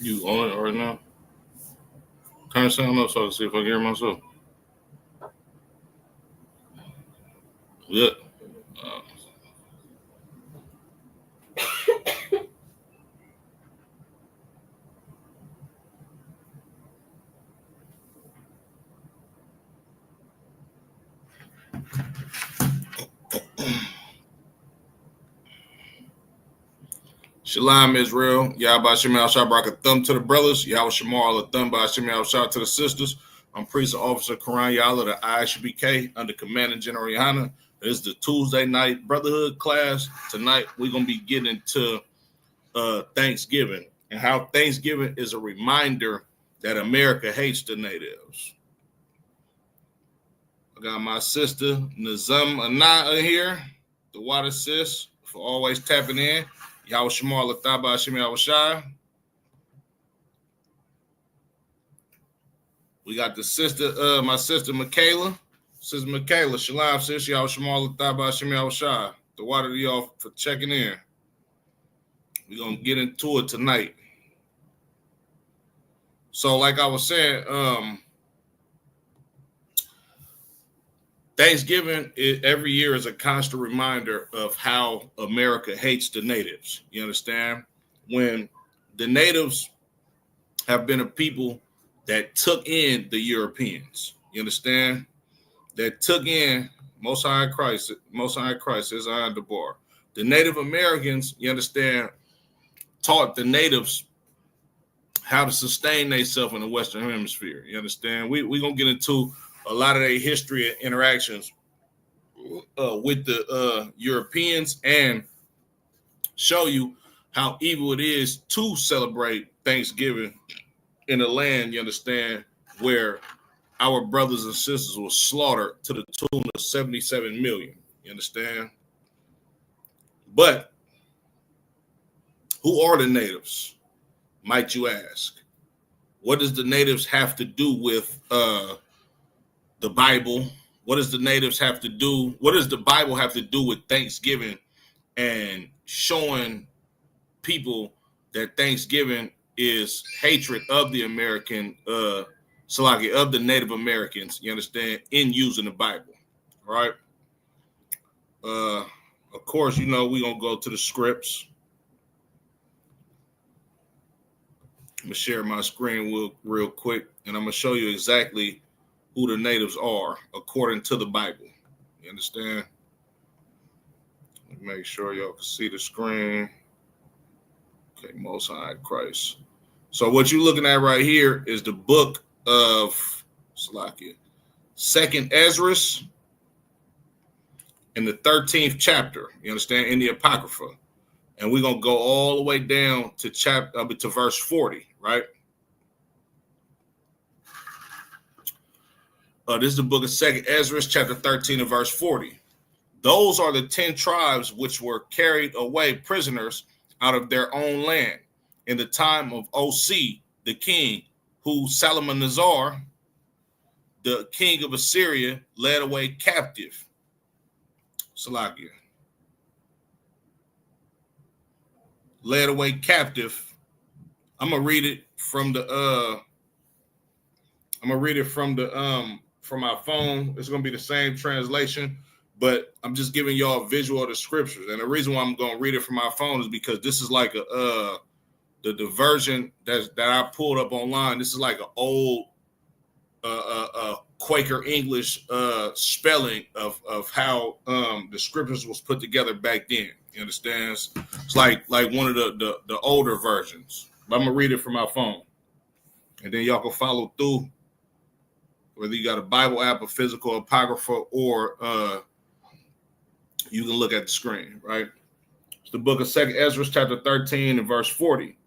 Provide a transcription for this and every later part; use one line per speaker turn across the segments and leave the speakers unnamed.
You on it right now? Turn the sound up so I can see if I can hear myself. Yeah. Uh, Shalom Israel. Yahweh Shem Al Shabrak a thumb to the brothers. Yahweh Shamar a thumb by Shem Al Shah to the sisters. I'm Priest and Officer Quran Yala, the ISBK, under Commanding General Yohana. It's the Tuesday night Brotherhood class. Tonight, we're going to be getting into Thanksgiving and how Thanksgiving is a reminder that America hates the natives. I got my sister Nazam Anah here, the water sis, for always tapping in. Yahweh Shamar Lataba Hashem Yahweh Shai. We got the sister, my sister Michaela. Sister Michaela, Shalom, sis. Yahweh Shamar Lataba Hashem Yahweh Shai. The water to y'all for checking in. We're going to get into it tonight. So, like I was saying, Thanksgiving every year is a constant reminder of how America hates the natives. You understand? When the natives have been a people that took in the Europeans. You understand? That took in Most High Christ is on the bar. The Native Americans, you understand, taught the natives how to sustain themselves in the Western Hemisphere. You understand? We're going to get into a lot of their history and interactions with the Europeans and show you how evil it is to celebrate Thanksgiving in a land, you understand, where our brothers and sisters were slaughtered to the tune of 77 million. You understand? But who are the natives, might you ask? What does the natives have to do with the Bible? What does the natives have to do? What does the Bible have to do with Thanksgiving and showing people that Thanksgiving is hatred of the American, Salaki, of the Native Americans, you understand, in using the Bible, right? Of course, you know, we're going to go to the scripts. I'm going to share my screen real quick, and I'm going to show you exactly who the natives are according to the Bible. You understand? Make sure y'all can see the screen. Okay, Most High Christ. So what you're looking at right here is the book of Salakia, Second Ezra, in the 13th chapter. You understand? In the Apocrypha, and we're gonna go all the way down to to verse 40. Right? This is the book of Second Ezra, chapter 13 and verse 40. Those are the 10 tribes which were carried away prisoners out of their own land in the time of O.C., the king, who Salmanazar, the king of Assyria, led away captive. Salakia. Led away captive. I'm gonna read it from the from my phone. It's gonna be the same translation, but I'm just giving y'all a visual of the scriptures. And the reason why I'm gonna read it from my phone is because this is like the version that I pulled up online. This is like an old Quaker English spelling of how the scriptures was put together back then. You understand? It's like one of the older versions. But I'm gonna read it from my phone, and then y'all can follow through. Whether you got a Bible app, a physical apocrypha, or you can look at the screen. Right? It's the book of Second Ezra, chapter 13 and verse 40.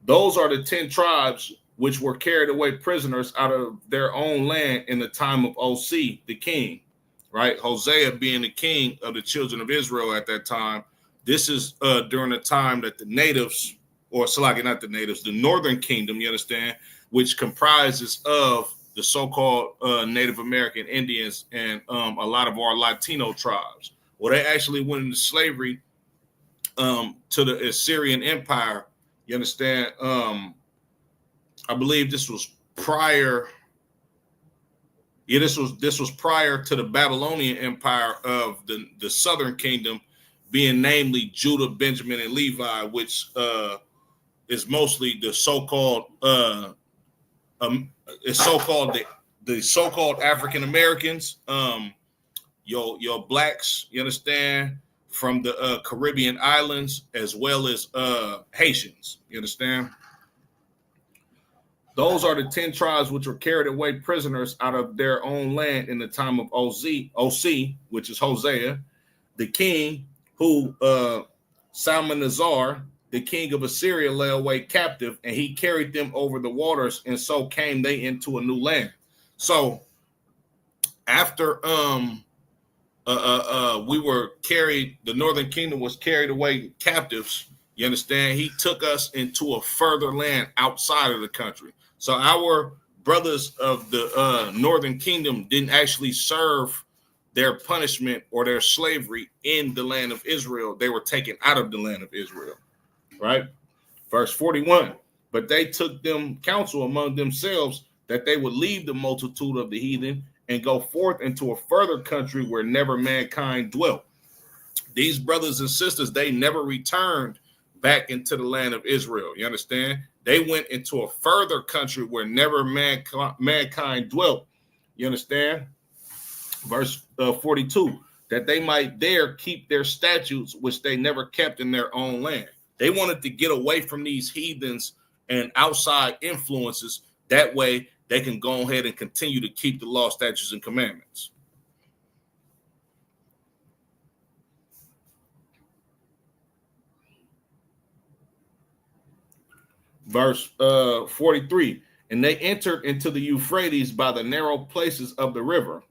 Those are the 10 tribes which were carried away prisoners out of their own land in the time of O.C., the king, right? Hosea being the king of the children of Israel at that time. This is during the time that the natives, or Salaki, not the natives, the northern kingdom, you understand, which comprises of the so-called Native American Indians and a lot of our Latino tribes. Well, they actually went into slavery to the Assyrian Empire You understand? I believe this was prior. Yeah, this was prior to the Babylonian Empire of the Southern Kingdom, being namely Judah, Benjamin, and Levi, which is mostly the so-called it's so-called the so-called African Americans, your blacks, you understand, from the Caribbean islands, as well as Haitians, you understand. Those are the 10 tribes which were carried away prisoners out of their own land in the time of OC, which is Hosea, the king who Salmanazar, the king of Assyria, led away captive, and he carried them over the waters, and so came they into a new land. So after we were carried, the northern kingdom was carried away captives, you understand, he took us into a further land outside of the country. So our brothers of the northern kingdom didn't actually serve their punishment or their slavery in the land of Israel. They were taken out of the land of Israel, right? Verse 41, but they took them counsel among themselves that they would leave the multitude of the heathen and go forth into a further country where never mankind dwelt. These brothers and sisters, they never returned back into the land of Israel. You understand? They went into a further country where never mankind dwelt. You understand? Verse 42, that they might there keep their statutes, which they never kept in their own land. They wanted to get away from these heathens and outside influences. That way they can go ahead and continue to keep the law, statutes, and commandments. Verse 43, and they entered into the Euphrates by the narrow places of the river.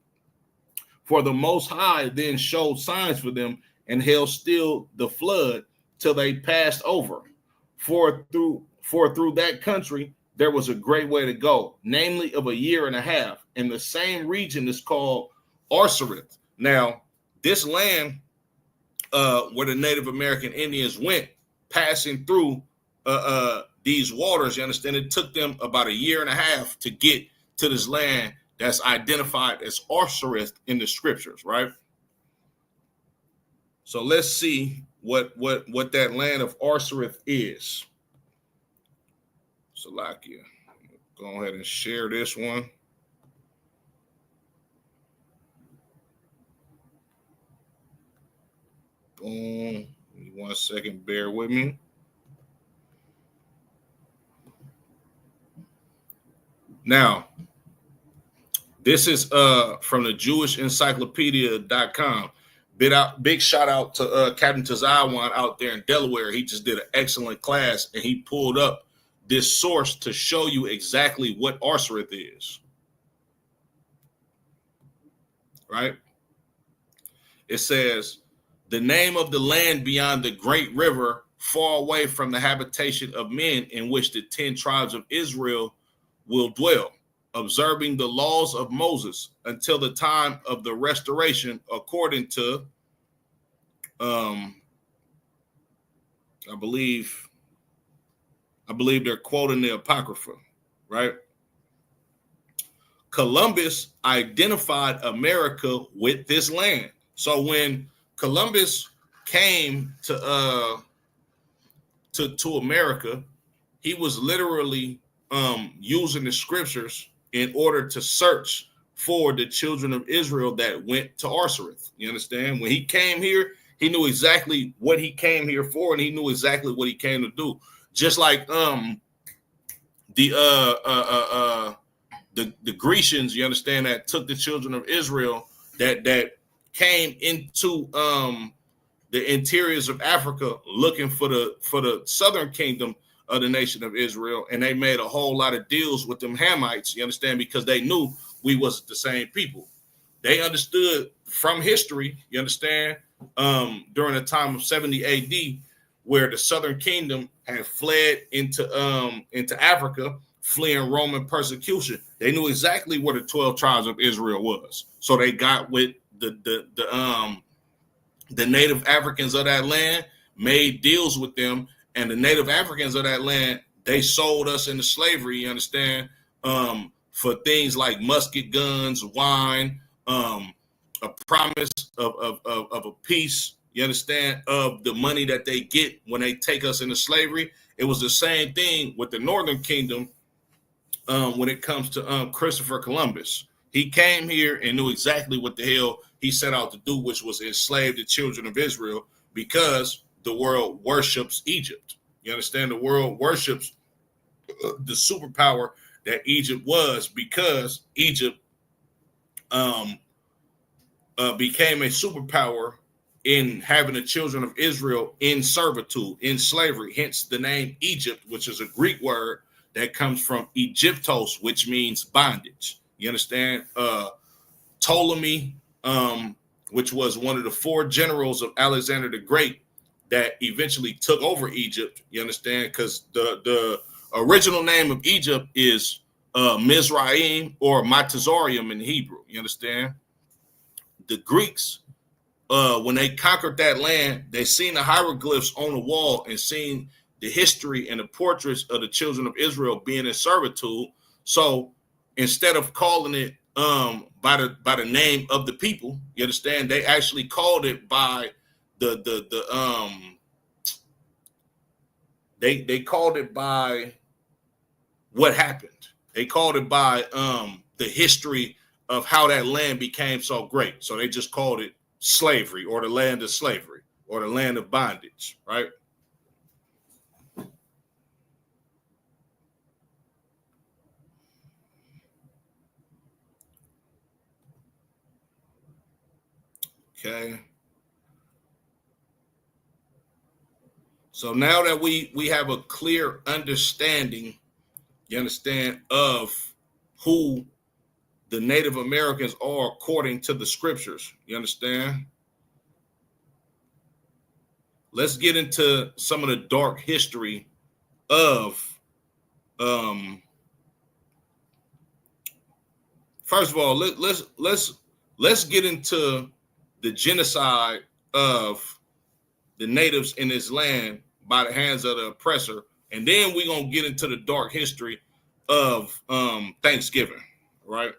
For the Most High then showed signs for them and held still the flood till they passed over. For through that country there was a great way to go, namely of a year and a half. And the same region is called Arsareth. Now, this land where the Native American Indians went, passing through these waters, you understand, it took them about a year and a half to get to this land that's identified as Arsareth in the scriptures, right? So let's see what that land of Arsareth is. Salakia, go ahead and share this one. Boom. 1 second, bear with me. Now, this is from the JewishEncyclopedia.com. Big shout out to Captain Tazawan out there in Delaware. He just did an excellent class, and he pulled up this source to show you exactly what Arsareth is. Right? It says, the name of the land beyond the great river, far away from the habitation of men, in which the 10 tribes of Israel will dwell, observing the laws of Moses until the time of the restoration, according to, I believe they're quoting the Apocrypha, right? Columbus identified America with this land. So when Columbus came to America, he was literally using the scriptures in order to search for the children of Israel that went to Arsareth. You understand? When he came here, he knew exactly what he came here for, and he knew exactly what he came to do. Just like the Grecians, you understand, that took the children of Israel that came into the interiors of Africa looking for the southern kingdom of the nation of Israel, and they made a whole lot of deals with them Hamites, you understand, because they knew we wasn't the same people. They understood from history, you understand, during the time of 70 AD, where the southern kingdom had fled into Africa, fleeing Roman persecution. They knew exactly where the 12 tribes of Israel was. So they got with the native Africans of that land, made deals with them, and the native Africans of that land, they sold us into slavery, you understand, for things like musket guns, wine, a promise of a piece, you understand, of the money that they get when they take us into slavery. It was the same thing with the Northern Kingdom when it comes to Christopher Columbus. He came here and knew exactly what the hell he set out to do, which was enslave the children of Israel, because the world worships Egypt. You understand? The world worships the superpower that Egypt was, because Egypt became a superpower in having the children of Israel in servitude, in slavery, hence the name Egypt, which is a Greek word that comes from Egyptos, which means bondage. You understand? Ptolemy, which was one of the 4 generals of Alexander the Great that eventually took over Egypt. You understand? Because the original name of Egypt is Mizraim or Matazarium in Hebrew. You understand? The Greeks, when they conquered that land, they seen the hieroglyphs on the wall and seen the history and the portraits of the children of Israel being in servitude. So instead of calling it by the name of the people, you understand, they actually called it by they called it by what happened. They called it by the history of how that land became so great. So they just called it slavery, or the land of slavery, or the land of bondage, right? Okay. So now that we have a clear understanding, you understand, of who the Native Americans are according to the scriptures, you understand? Let's get into some of the dark history of first of all, let's get into the genocide of the natives in this land by the hands of the oppressor, and then we're gonna get into the dark history of Thanksgiving, right?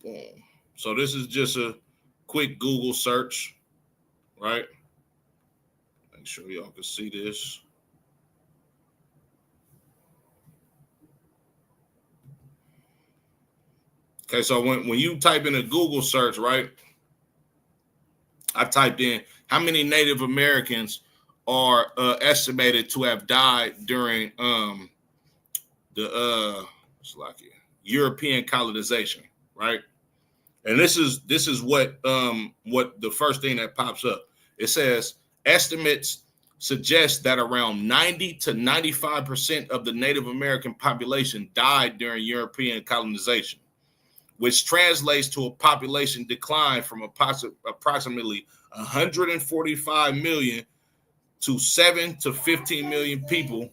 Boom. So this is just a quick Google search, right? Make sure y'all can see this. Okay, so when you type in a Google search, right? I typed in how many Native Americans are estimated to have died during the European colonization, right? And this is what the first thing that pops up. It says estimates suggest that around 90 to 95% of the Native American population died during European colonization, which translates to a population decline from approximately 145 million to 7 to 15 million people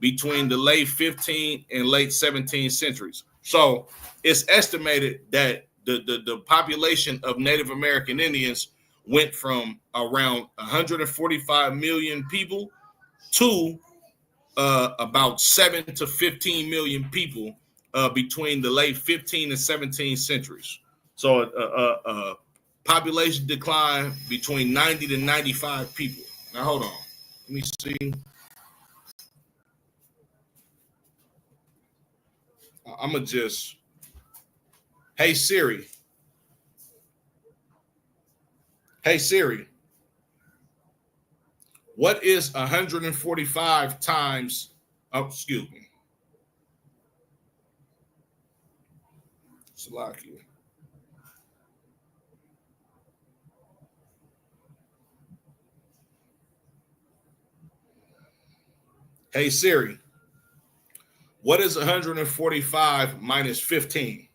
between the late 15th and late 17th centuries. So it's estimated that the population of Native American Indians went from around 145 million people to about 7 to 15 million people between the late 15th and 17th centuries. So a population decline between 90 to 95 people. Now, hold on. Let me see. I'm going to just, hey Siri. Hey Siri. What is 145 times, oh, excuse me. Slovakia. Hey Siri. What is 145 minus 15?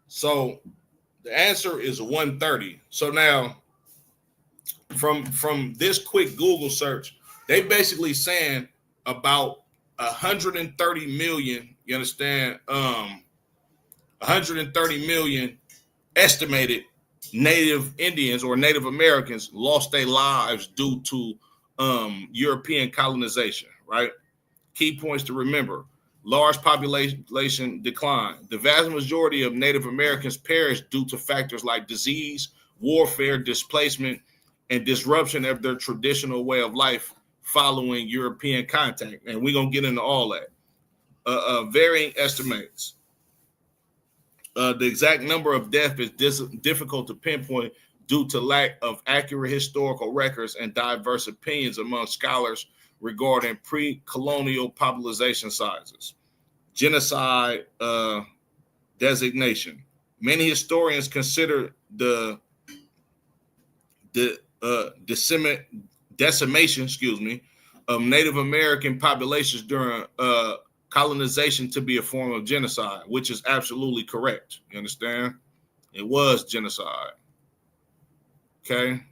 So the answer is 130. So now from this quick Google search, they basically saying about 130 million, you understand? 130 million estimated Native Indians or Native Americans lost their lives due to European colonization, right? Key points to remember: large population decline. The vast majority of Native Americans perished due to factors like disease, warfare, displacement, and disruption of their traditional way of life following European contact. And we're going to get into all that. Varying estimates. The exact number of deaths is difficult to pinpoint due to lack of accurate historical records and diverse opinions among scholars regarding pre-colonial population sizes. Genocide designation. Many historians consider the decimation, of Native American populations during colonization to be a form of genocide, which is absolutely correct. You understand? It was genocide. Okay.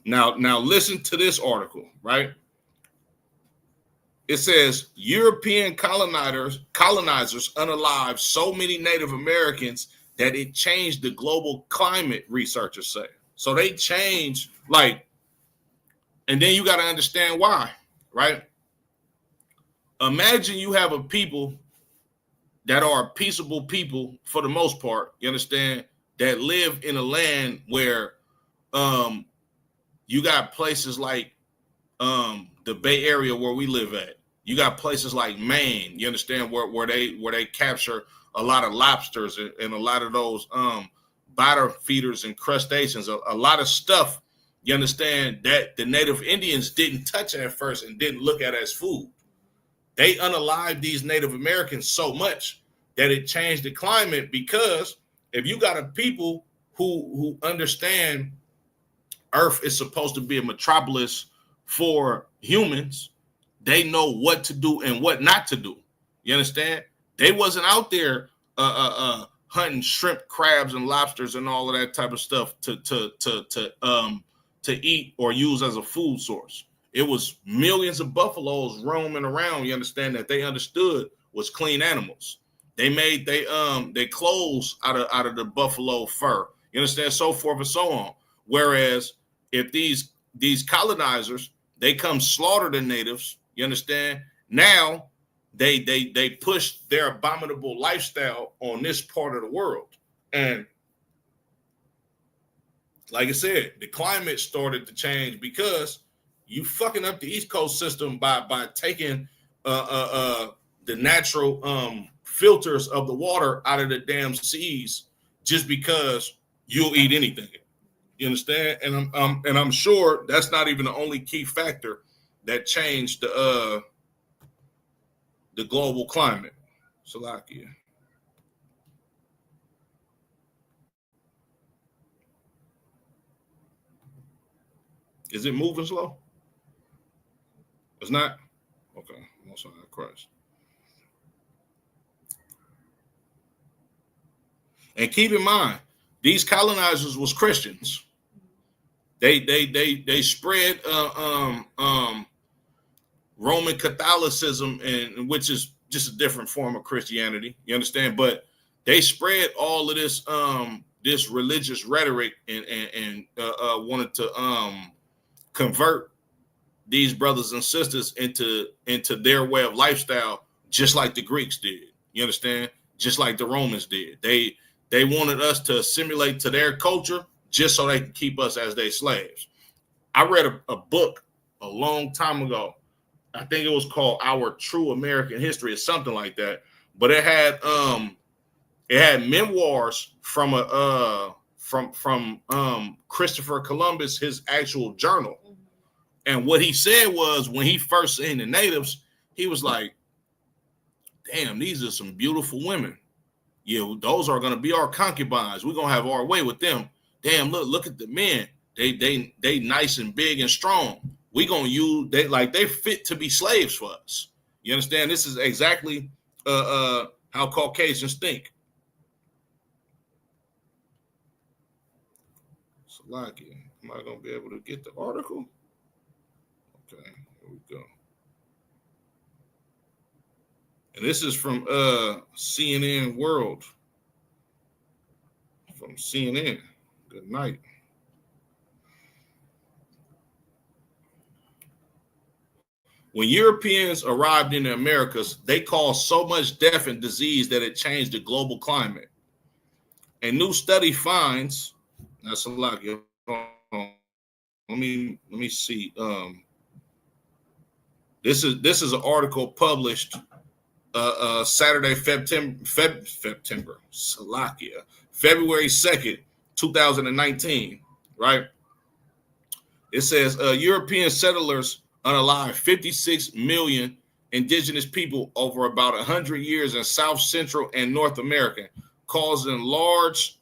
Now listen to this article, right? It says European colonizers unalived so many Native Americans that it changed the global climate, researchers say. So they changed, like, and then you got to understand why, right? Imagine you have a people that are peaceable people for the most part, you understand, that live in a land where you got places like the Bay Area where we live at. You got places like Maine, you understand, where they capture a lot of lobsters and a lot of those bottom feeders and crustaceans, a lot of stuff, you understand, that the Native Indians didn't touch at first and didn't look at as food. They unalived these Native Americans so much that it changed the climate, because if you got a people who understand Earth is supposed to be a metropolis for humans, they know what to do and what not to do. You understand? They wasn't out there hunting shrimp, crabs, and lobsters and all of that type of stuff to eat or use as a food source. It was millions of buffaloes roaming around, you understand, that they understood was clean animals. They made they clothes out of the buffalo fur, you understand, so forth and so on. Whereas if these colonizers, they come slaughter the natives, you understand, now they push their abominable lifestyle on this part of the world. And like I said, the climate started to change because you fucking up the East Coast system by taking the natural filters of the water out of the damn seas just because you'll eat anything. You understand? And I'm sure that's not even the only key factor that changed the global climate. Salakia. Is it moving slow? It's not? Okay. Most of Christ. And keep in mind, these colonizers was Christians. They spread Roman Catholicism, and which is just a different form of Christianity. You understand? But they spread all of this this religious rhetoric and wanted to convert these brothers and sisters into their way of lifestyle, just like the Greeks did. You understand? Just like the Romans did. They wanted us to assimilate to their culture just so they can keep us as their slaves. I read a book a long time ago. I think it was called Our True American History or something like that. But it had memoirs from Christopher Columbus, his actual journal. And what he said was, when he first seen the natives, he was like, damn, these are some beautiful women. Yeah, those are going to be our concubines. We're going to have our way with them. Damn, look at the men. They nice and big and strong. We're going to use, they fit to be slaves for us. You understand? This is exactly how Caucasians think. Salakia, am I going to be able to get the article? Okay, here we go. And this is from CNN World. From CNN. Good night. When Europeans arrived in the Americas, they caused so much death and disease that it changed the global climate. A new study finds that's a lot. Let me see. This is an article published Saturday, September, Slovakia, February 2nd, 2019, right? It says European settlers unalived 56 million indigenous people over about 100 years in South, Central, and North America, causing large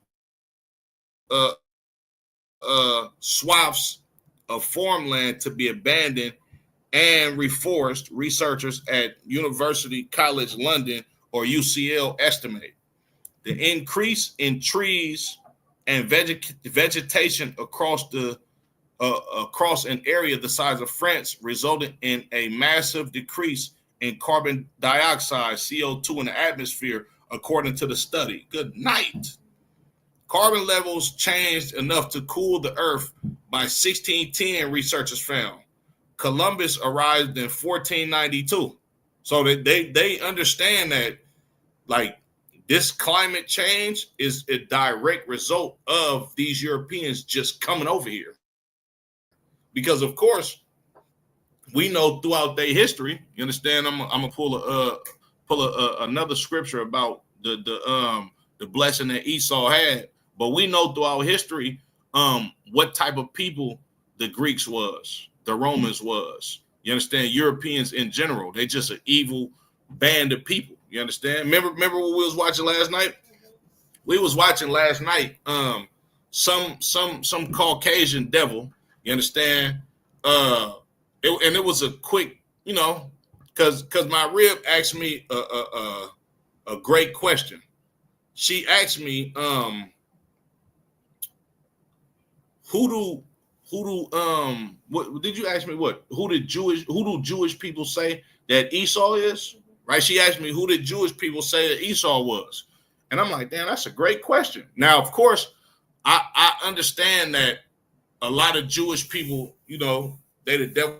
swaths of farmland to be abandoned and reforested. Researchers at University College London or UCL estimate the increase in trees and vegetation across an area the size of France resulted in a massive decrease in carbon dioxide, CO2 in the atmosphere, according to the study. Good night. Carbon levels changed enough to cool the Earth by 1610, researchers found. Columbus arrived in 1492. So they understand that, like, this climate change is a direct result of these Europeans just coming over here. Because, of course, we know throughout their history, you understand, I'm gonna pull another scripture about the blessing that Esau had. But we know throughout history what type of people the Greeks was, the Romans was. You understand? Europeans in general, they just an evil band of people. You understand? Remember what we was watching last night? We was watching last night some Caucasian devil. You understand? And it was a quick, because my rib asked me a great question. She asked me, what did you ask me? Who do Jewish people say that Esau is? Right? She asked me, who did Jewish people say that Esau was? And I'm like, damn, that's a great question. Now, of course, I understand that a lot of Jewish people, they the devil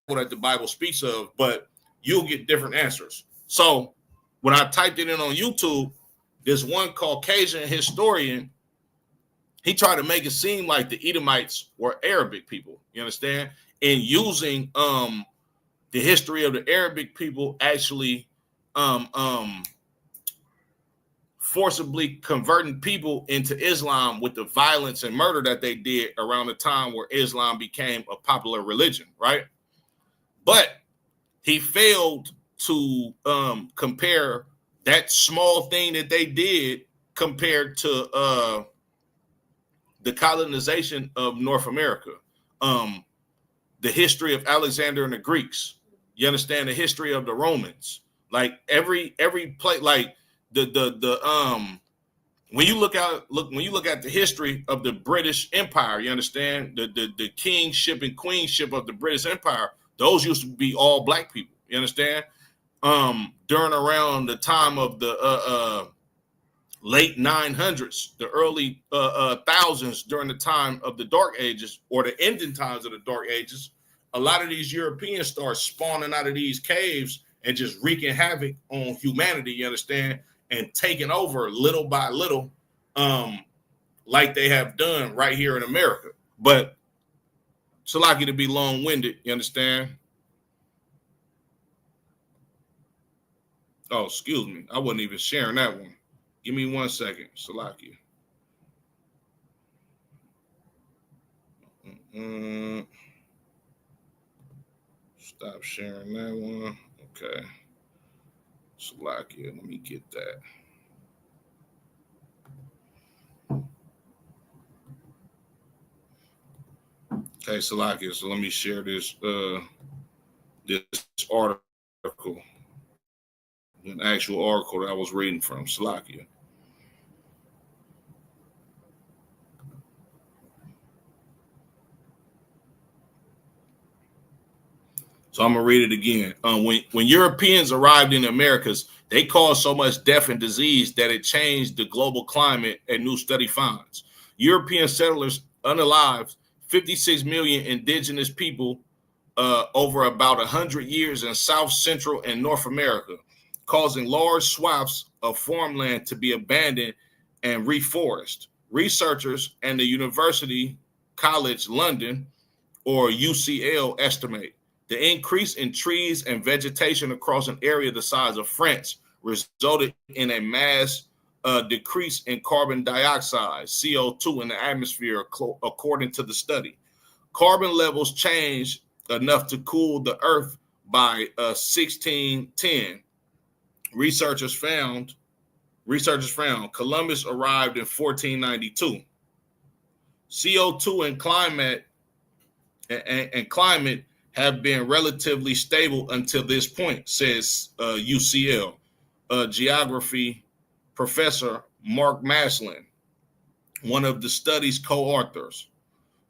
that the Bible speaks of, but you'll get different answers. So when I typed it in on YouTube, this one Caucasian historian, he tried to make it seem like the Edomites were Arabic people, you understand? And using the history of the Arabic people actually forcibly converting people into Islam with the violence and murder that they did around the time where Islam became a popular religion, right? But he failed to compare that small thing that they did compared to the colonization of North America, the history of Alexander and the Greeks. You understand the history of the Romans. Like every place, like when you look at the history of the British Empire, you understand the kingship and queenship of the British Empire. Those used to be all black people. You understand? During around the time of the late 900s, the early thousands, during the time of the Dark Ages or the ending times of the Dark Ages, a lot of these Europeans start spawning out of these caves and just wreaking havoc on humanity, you understand, and taking over little by little, like they have done right here in America. But it's lucky to be long-winded, you understand? Oh, excuse me. I wasn't even sharing that one. Give me 1 second, Salakia. Stop sharing that one. Okay. Salakia, let me get that. Okay, Salakia, so let me share this article, an actual article that I was reading from Salakia. So I'm gonna read it again. When Europeans arrived in the Americas, they caused so much death and disease that it changed the global climate. A new study finds European settlers unalived 56 million indigenous people over about 100 years in South, Central, and North America, causing large swaths of farmland to be abandoned and reforested. Researchers and the University College London, or UCL, estimate the increase in trees and vegetation across an area the size of France resulted in a mass decrease in carbon dioxide, CO2, in the atmosphere, according to the study. Carbon levels changed enough to cool the Earth by 1610. Researchers found Columbus arrived in 1492. CO2 and climate have been relatively stable until this point, says UCL geography professor Mark Maslin, one of the study's co-authors.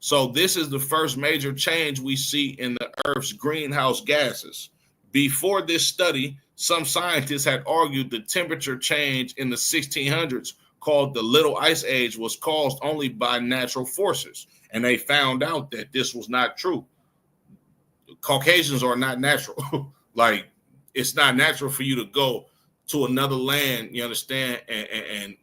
So this is the first major change we see in the Earth's greenhouse gases. Before this study, some scientists had argued the temperature change in the 1600s, called the Little Ice Age, was caused only by natural forces. And they found out that this was not true. Caucasians are not natural. Like, it's not natural for you to go to another land, you understand,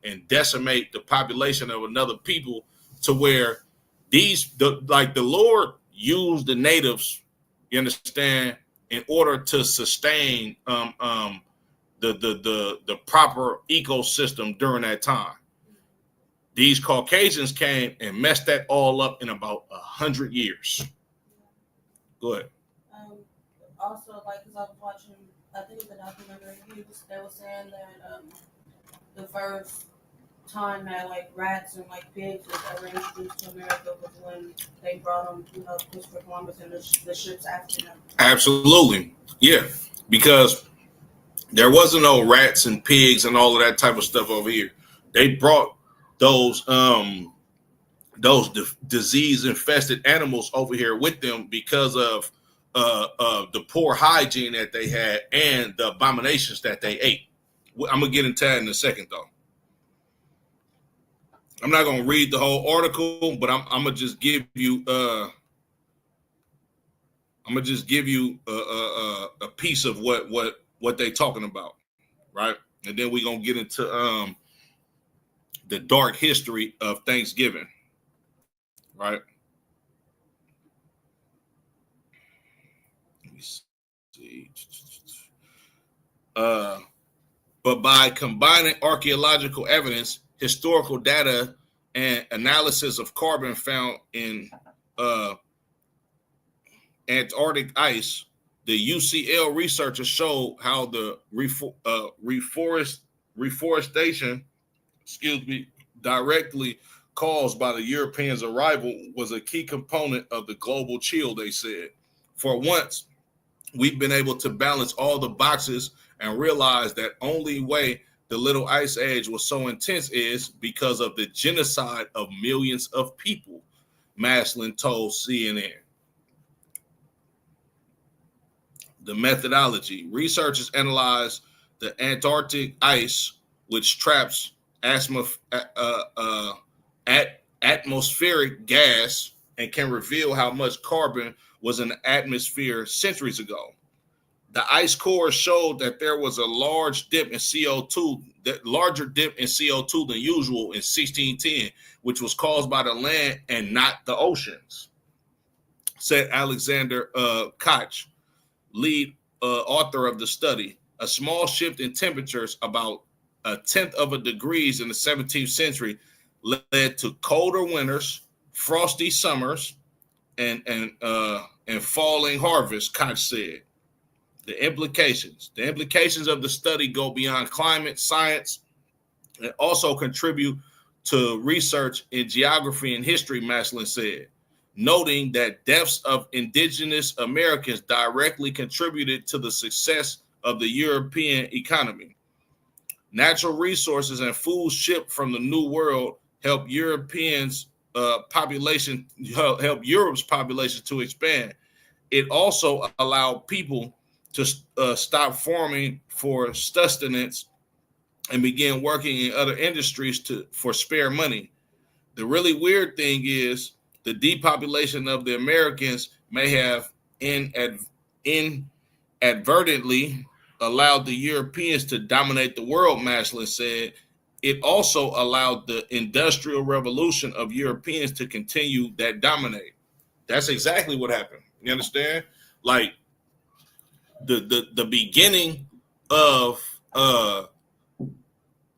and decimate the population of another people to where the Lord used the natives, you understand, in order to sustain the proper ecosystem during that time. These Caucasians came and messed that all up in about 100 years. Go ahead.
Also, like, because I was watching, I think the documentary, they were saying that the first time that like rats and like pigs was ever introduced to America was when they brought them, Christopher Columbus and the ships after them.
Absolutely, yeah, because there wasn't no rats and pigs and all of that type of stuff over here. They brought those disease infested animals over here with them because of the poor hygiene that they had and the abominations that they ate. I'm gonna get into that in a second, though. I'm not gonna read the whole article, but I'm gonna just give you a piece of what they talking about, right? And then we're gonna get into the dark history of Thanksgiving, right? Let me see. But by combining archaeological evidence, historical data, and analysis of carbon found in Antarctic ice, the UCL researchers showed how the reforestation, directly caused by the Europeans' arrival was a key component of the global chill, they said. For once, we've been able to balance all the boxes and realize that only way the Little Ice Age was so intense is because of the genocide of millions of people, Maslin told CNN. The methodology. Researchers analyzed the Antarctic ice, which traps atmospheric gas and can reveal how much carbon was in the atmosphere centuries ago. The ice core showed that there was a larger dip in CO2 than usual in 1610, which was caused by the land and not the oceans, said Alexander Koch, lead author of the study. A small shift in temperatures, about 1/10 of a degree in the 17th century, led to colder winters, frosty summers, and falling harvests, Koch said. The implications of the study go beyond climate science and also contribute to research in geography and history, Maslin said, noting that deaths of indigenous Americans directly contributed to the success of the European economy. Natural resources and food shipped from the New World help Europe's population to expand. it also allowed people to stop farming for sustenance and begin working in other industries for spare money. The really weird thing is the depopulation of the Americans may have inadvertently allowed the Europeans to dominate the world, Maslin said. It also allowed the industrial revolution of Europeans to continue that dominate. That's exactly what happened. You understand? Like the beginning of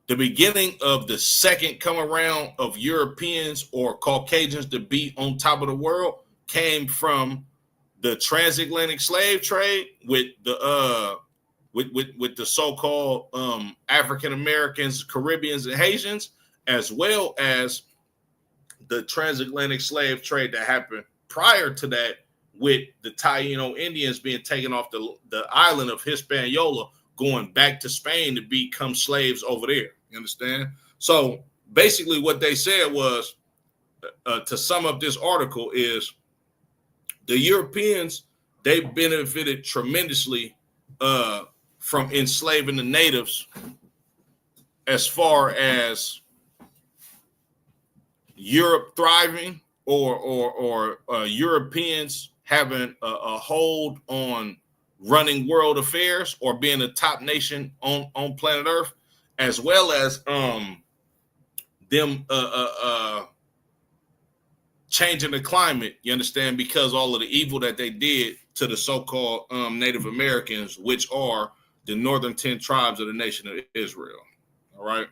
the second come around of Europeans or Caucasians to be on top of the world came from the transatlantic slave trade with the so-called African Americans, Caribbeans, and Haitians, as well as the transatlantic slave trade that happened prior to that with the Taino Indians being taken off the island of Hispaniola, going back to Spain to become slaves over there. You understand? So basically what they said was, to sum up this article, is the Europeans, they benefited tremendously from enslaving the natives, as far as Europe thriving or Europeans having a hold on running world affairs or being a top nation on planet Earth, as well as them changing the climate, you understand, because all of the evil that they did to the so-called Native Americans, which are the northern 10 tribes of the nation of Israel. All right.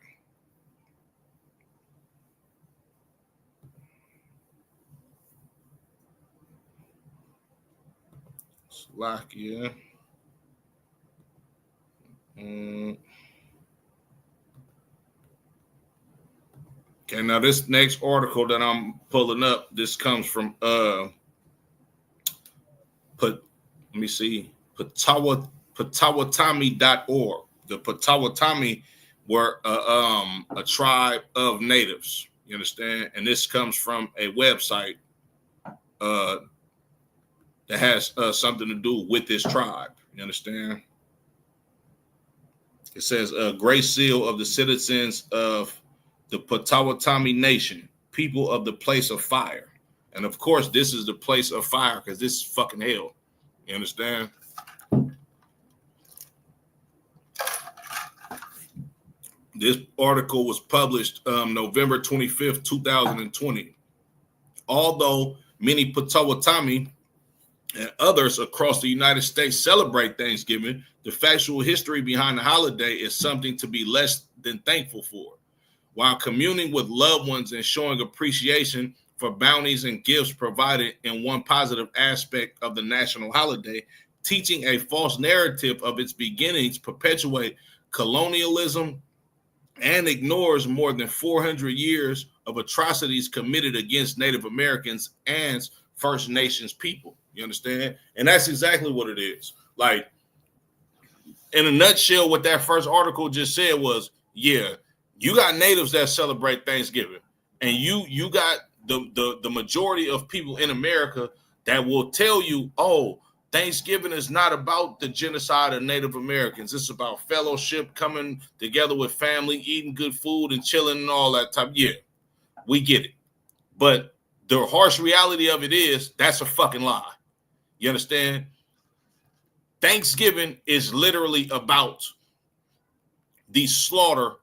Slovakia. Okay, now this next article that I'm pulling up, this comes from Potawatomi.org. The Potawatomi were a tribe of natives. You understand? And this comes from a website that has something to do with this tribe. You understand? It says Great Seal of the citizens of the Potawatomi Nation, people of the place of fire. And of course, this is the place of fire because this is fucking hell. You understand? This article was published November 25th, 2020. Although many Potawatomi and others across the United States celebrate Thanksgiving, the factual history behind the holiday is something to be less than thankful for. While communing with loved ones and showing appreciation for bounties and gifts provided in one positive aspect of the national holiday, teaching a false narrative of its beginnings perpetuate colonialism and ignores more than 400 years of atrocities committed against Native Americans and First Nations people. You understand? And that's exactly what it is. Like, in a nutshell, what that first article just said was, yeah, you got natives that celebrate Thanksgiving, and you got the majority of people in America that will tell you, oh, Thanksgiving is not about the genocide of Native Americans. It's about fellowship, coming together with family, eating good food and chilling and all that type. Yeah, we get it. But the harsh reality of it is that's a fucking lie. You understand? Thanksgiving is literally about the slaughter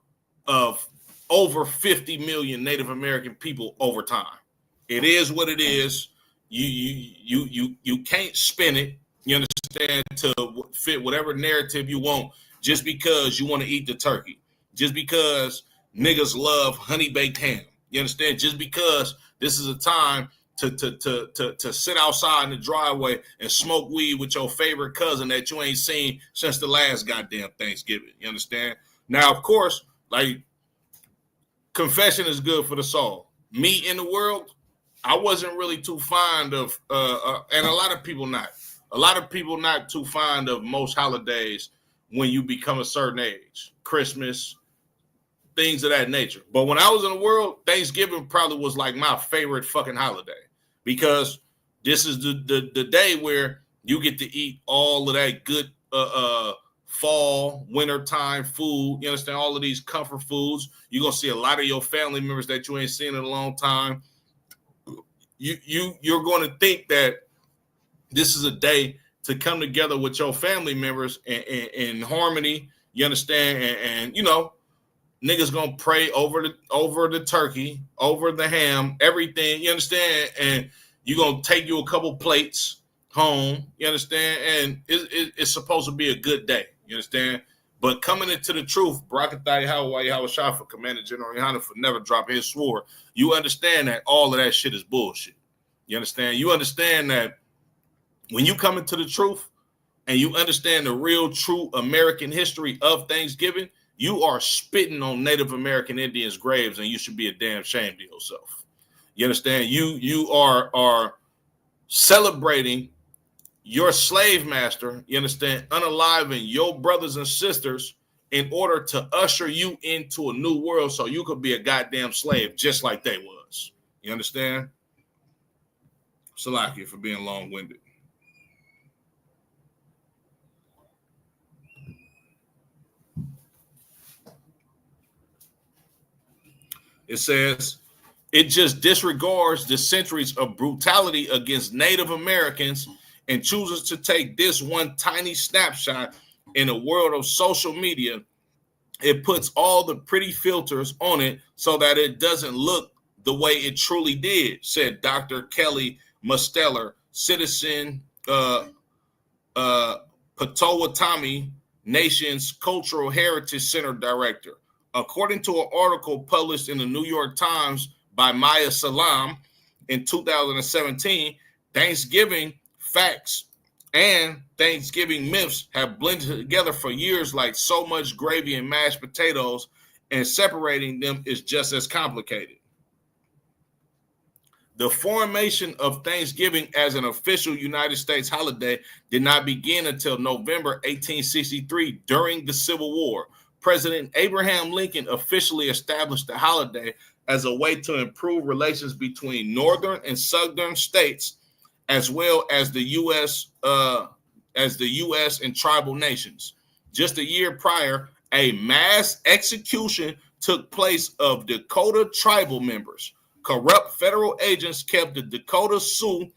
of over 50 million Native American people over time. It is what it is. You can't spin it, you understand, to fit whatever narrative you want just because you want to eat the turkey, just because niggas love honey baked ham. You understand? Just because this is a time to sit outside in the driveway and smoke weed with your favorite cousin that you ain't seen since the last goddamn Thanksgiving. You understand? Now, of course, like, confession is good for the soul. Me in the world, I wasn't really too fond of, and a lot of people not. A lot of people not too fond of most holidays when you become a certain age. Christmas, things of that nature. But when I was in the world, Thanksgiving probably was like my favorite fucking holiday because this is the day where You get to eat all of that good fall, wintertime food. You understand? All of these comfort foods. You're gonna see a lot of your family members that you ain't seen in a long time. You're going to think that this is a day to come together with your family members in harmony. You understand? And you know, niggas gonna pray over the turkey, over the ham, everything. You understand? And you gonna take you a couple plates home. You understand? And it's supposed to be a good day. You understand? But coming into the truth, Barakatai Hawaii Hawashafa, Commander General Yohana for never dropping his sword. You understand that all of that shit is bullshit. You understand? You understand that when you come into the truth and you understand the real, true American history of Thanksgiving, you are spitting on Native American Indians' graves, and you should be a damn shame to yourself. You understand? You are celebrating your slave master, you understand, unaliving your brothers and sisters in order to usher you into a new world so you could be a goddamn slave just like they was. You understand? Salakia for being long-winded. It says, it just disregards the centuries of brutality against Native Americans and chooses to take this one tiny snapshot in a world of social media. It puts all the pretty filters on it so that it doesn't look the way it truly did, said Dr. Kelly Musteller, citizen Potawatomi Nation's Cultural Heritage Center director. According to an article published in the New York Times by Maya Salam in 2017, Thanksgiving facts and Thanksgiving myths have blended together for years like so much gravy and mashed potatoes, and separating them is just as complicated. The formation of Thanksgiving as an official United States holiday did not begin until November 1863 during the Civil War. President Abraham Lincoln officially established the holiday as a way to improve relations between northern and southern states, as well as the U.S. And tribal nations. Just a year prior, a mass execution took place of Dakota tribal members. Corrupt federal agents kept the Dakota Sioux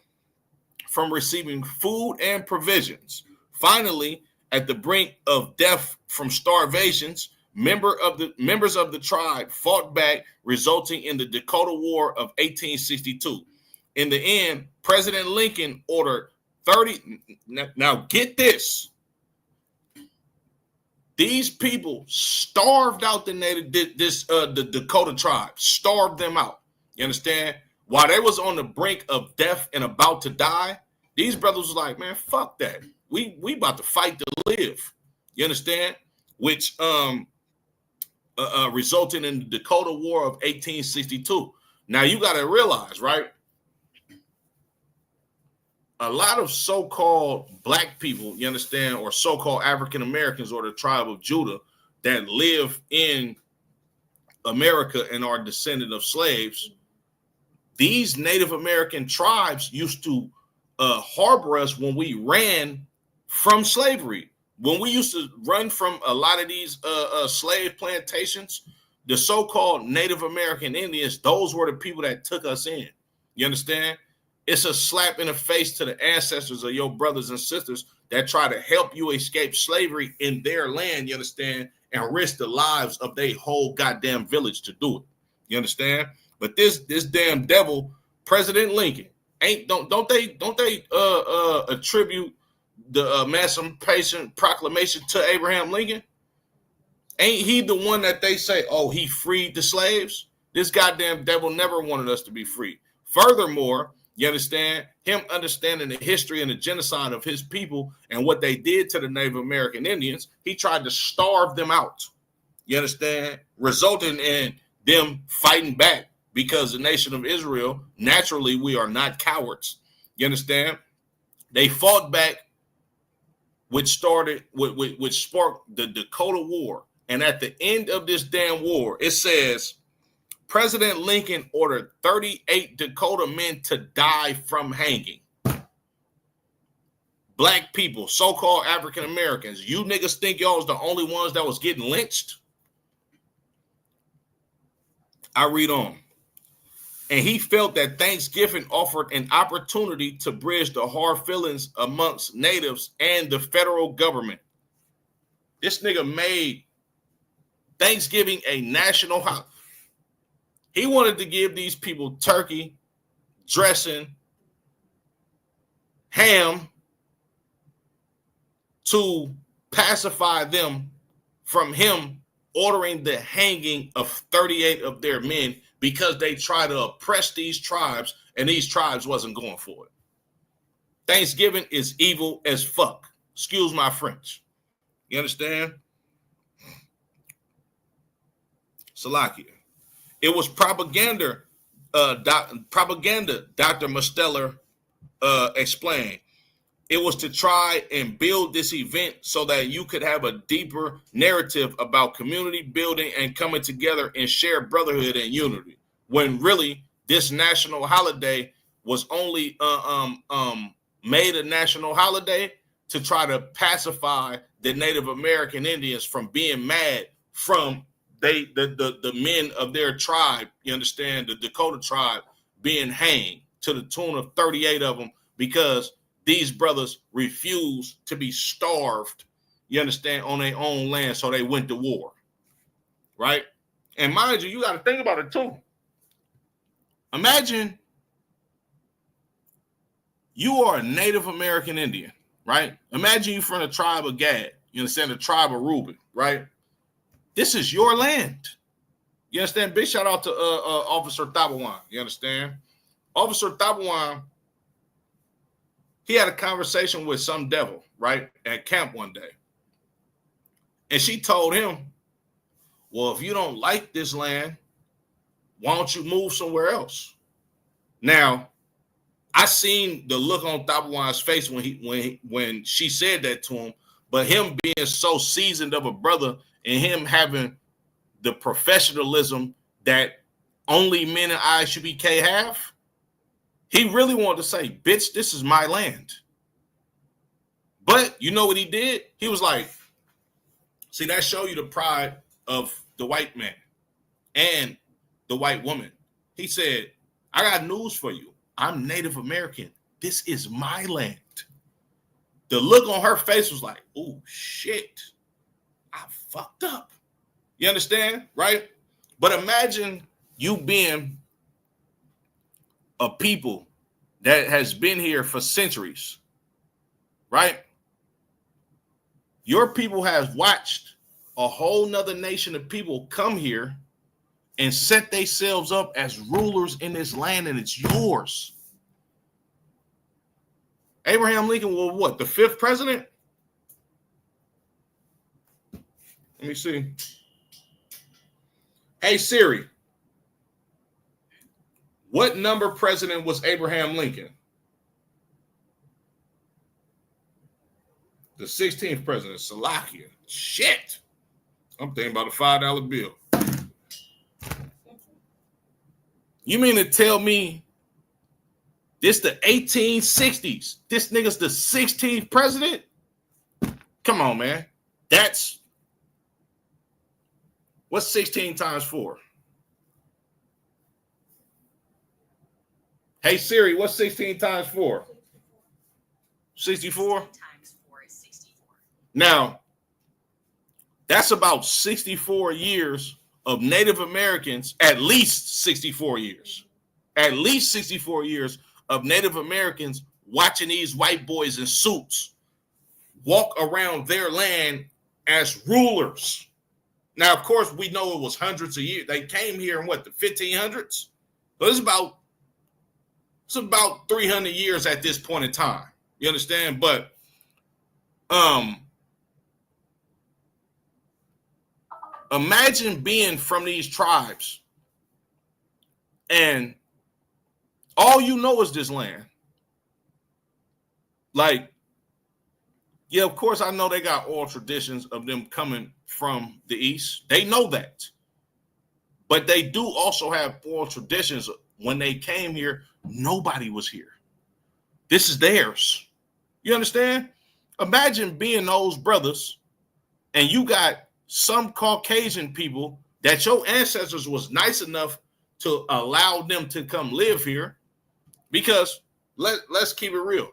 from receiving food and provisions. Finally, at the brink of death from starvations, members of the tribe fought back, resulting in the Dakota War of 1862. In the end, President Lincoln ordered 30. Now get this. These people starved out the Dakota tribe, starved them out. You understand? While they was on the brink of death and about to die, these brothers was like, man, fuck that. We about to fight to live. You understand? Which resulted in the Dakota War of 1862. Now you got to realize, right? A lot of so-called black people, you understand, or so-called African Americans or the tribe of Judah that live in America and are descendant of slaves, these Native American tribes used to harbor us when we ran from slavery. When we used to run from a lot of these slave plantations, the so-called Native American Indians, those were the people that took us in. You understand? It's a slap in the face to the ancestors of your brothers and sisters that try to help you escape slavery in their land, you understand, and risk the lives of their whole goddamn village to do it. You understand? But this damn devil, President Lincoln, don't they attribute the Emancipation Proclamation to Abraham Lincoln? Ain't he the one that they say, oh, he freed the slaves? This goddamn devil never wanted us to be free. Furthermore, you understand, him understanding the history and the genocide of his people and what they did to the Native American Indians, he tried to starve them out. You understand? Resulting in them fighting back, because the nation of Israel, naturally, we are not cowards. You understand? They fought back, which sparked the Dakota War. And at the end of this damn war, it says, President Lincoln ordered 38 Dakota men to die from hanging. black people, so-called African Americans, you niggas think y'all was the only ones that was getting lynched? I read on. And he felt that Thanksgiving offered an opportunity to bridge the hard feelings amongst natives and the federal government. This nigga made Thanksgiving a national holiday. He wanted to give these people turkey, dressing, ham to pacify them from him ordering the hanging of 38 of their men because they try to oppress these tribes and these tribes wasn't going for it. Thanksgiving is evil as fuck. Excuse my French. You understand? Salakia. It was propaganda. Dr. Musteller explained. It was to try and build this event so that you could have a deeper narrative about community building and coming together and share brotherhood and unity. When really this national holiday was only made a national holiday to try to pacify the Native American Indians from being mad from the men of their tribe. You understand, the Dakota tribe being hanged to the tune of 38 of them because these brothers refused to be starved, you understand, on their own land, so they went to war, right? And mind you, you got to think about it too. Imagine you are a Native American Indian, right? Imagine you from the tribe of Gad, you understand, the tribe of Reuben, right? This is your land. You understand? Big shout out to Officer Tabawan, you understand? Officer Tabawan, he had a conversation with some devil, right, at camp one day. And she told him, well, if you don't like this land, why don't you move somewhere else? Now, I seen the look on Tabawan's face when she said that to him, but him being so seasoned of a brother and him having the professionalism that only men in ISUBK have, he really wanted to say, bitch, this is my land. But you know what he did? He was like, see, that show you the pride of the white man and the white woman. He said, I got news for you. I'm Native American. This is my land. The look on her face was like, oh, shit. I fucked up. You understand? Right? But imagine you being a people that has been here for centuries, right? Your people have watched a whole nother nation of people come here and set themselves up as rulers in this land, and it's yours. Abraham Lincoln was what, the 5th president? Let me see. Hey, Siri. What number president was Abraham Lincoln? The 16th president, Salakia. Shit. I'm thinking about a $5 bill. You mean to tell me this the 1860s? This nigga's the 16th president? Come on, man. What's 16 times 4? Hey, Siri, what's 16 times 4? 64?
Times 4 is 64.
Now, that's about 64 years of Native Americans, at least 64 years. At least 64 years of Native Americans watching these white boys in suits walk around their land as rulers. Now, of course, we know it was hundreds of years. They came here in what, the 1500s? So it's about 300 years at this point in time. You understand? But imagine being from these tribes and all you know is this land. Like, yeah, of course, I know they got oral traditions of them coming from the East. They know that. But they do also have oral traditions. When they came here, nobody was here. This is theirs. You understand? Imagine being those brothers and you got some Caucasian people that your ancestors was nice enough to allow them to come live here. Because let's keep it real.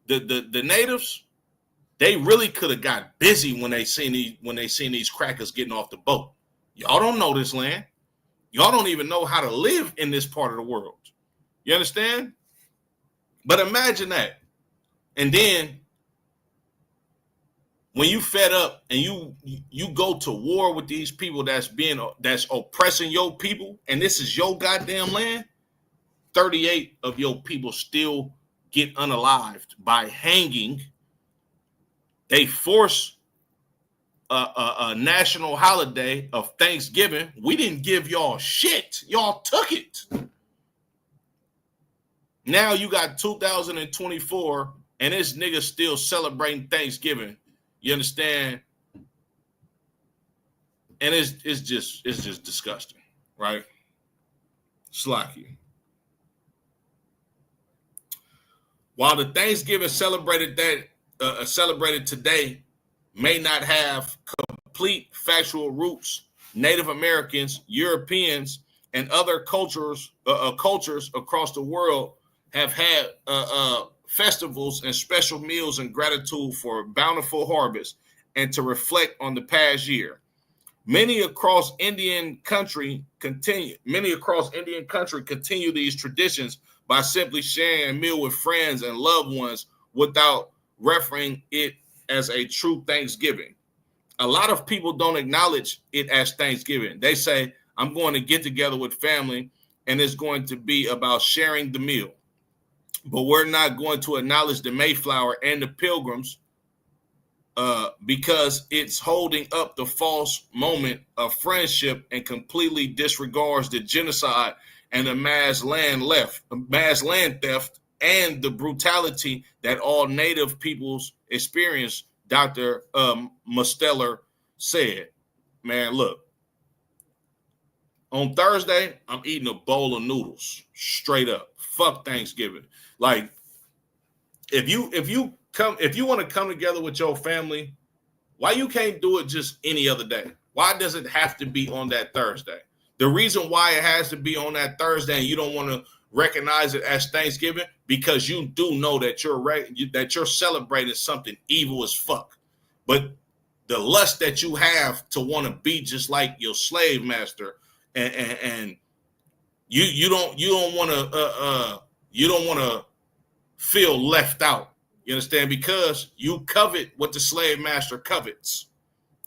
The natives, they really could have got busy when they seen these crackers getting off the boat. Y'all don't know this land. Y'all don't even know how to live in this part of the world. You understand? But imagine that. And then when you fed up and you go to war with these people that's oppressing your people, and this is your goddamn land, 38 of your people still get unalived by hanging. They force a national holiday of Thanksgiving. We didn't give y'all shit. Y'all took it. Now you got 2024 and this nigga still celebrating Thanksgiving. You understand? And it's just disgusting, right? Slacky. While the Thanksgiving celebrated today may not have complete factual roots, Native Americans, Europeans, and other cultures across the world have had festivals and special meals in gratitude for a bountiful harvest and to reflect on the past year. Many across Indian country continue these traditions by simply sharing a meal with friends and loved ones without referring it as a true Thanksgiving. A lot of people don't acknowledge it as Thanksgiving. They say, I'm going to get together with family and it's going to be about sharing the meal. But we're not going to acknowledge the Mayflower and the Pilgrims because it's holding up the false moment of friendship and completely disregards the genocide and the mass land theft and the brutality that all Native peoples experience, Dr. Musteller said. Man, look, on Thursday, I'm eating a bowl of noodles, straight up. Fuck Thanksgiving. Like, if you want to come together with your family, why you can't do it just any other day? Why does it have to be on that Thursday? The reason why it has to be on that Thursday and you don't want to recognize it as Thanksgiving, because you do know that you're celebrating something evil as fuck. But the lust that you have to want to be just like your slave master, and you don't want to feel left out. You understand? Because you covet what the slave master covets.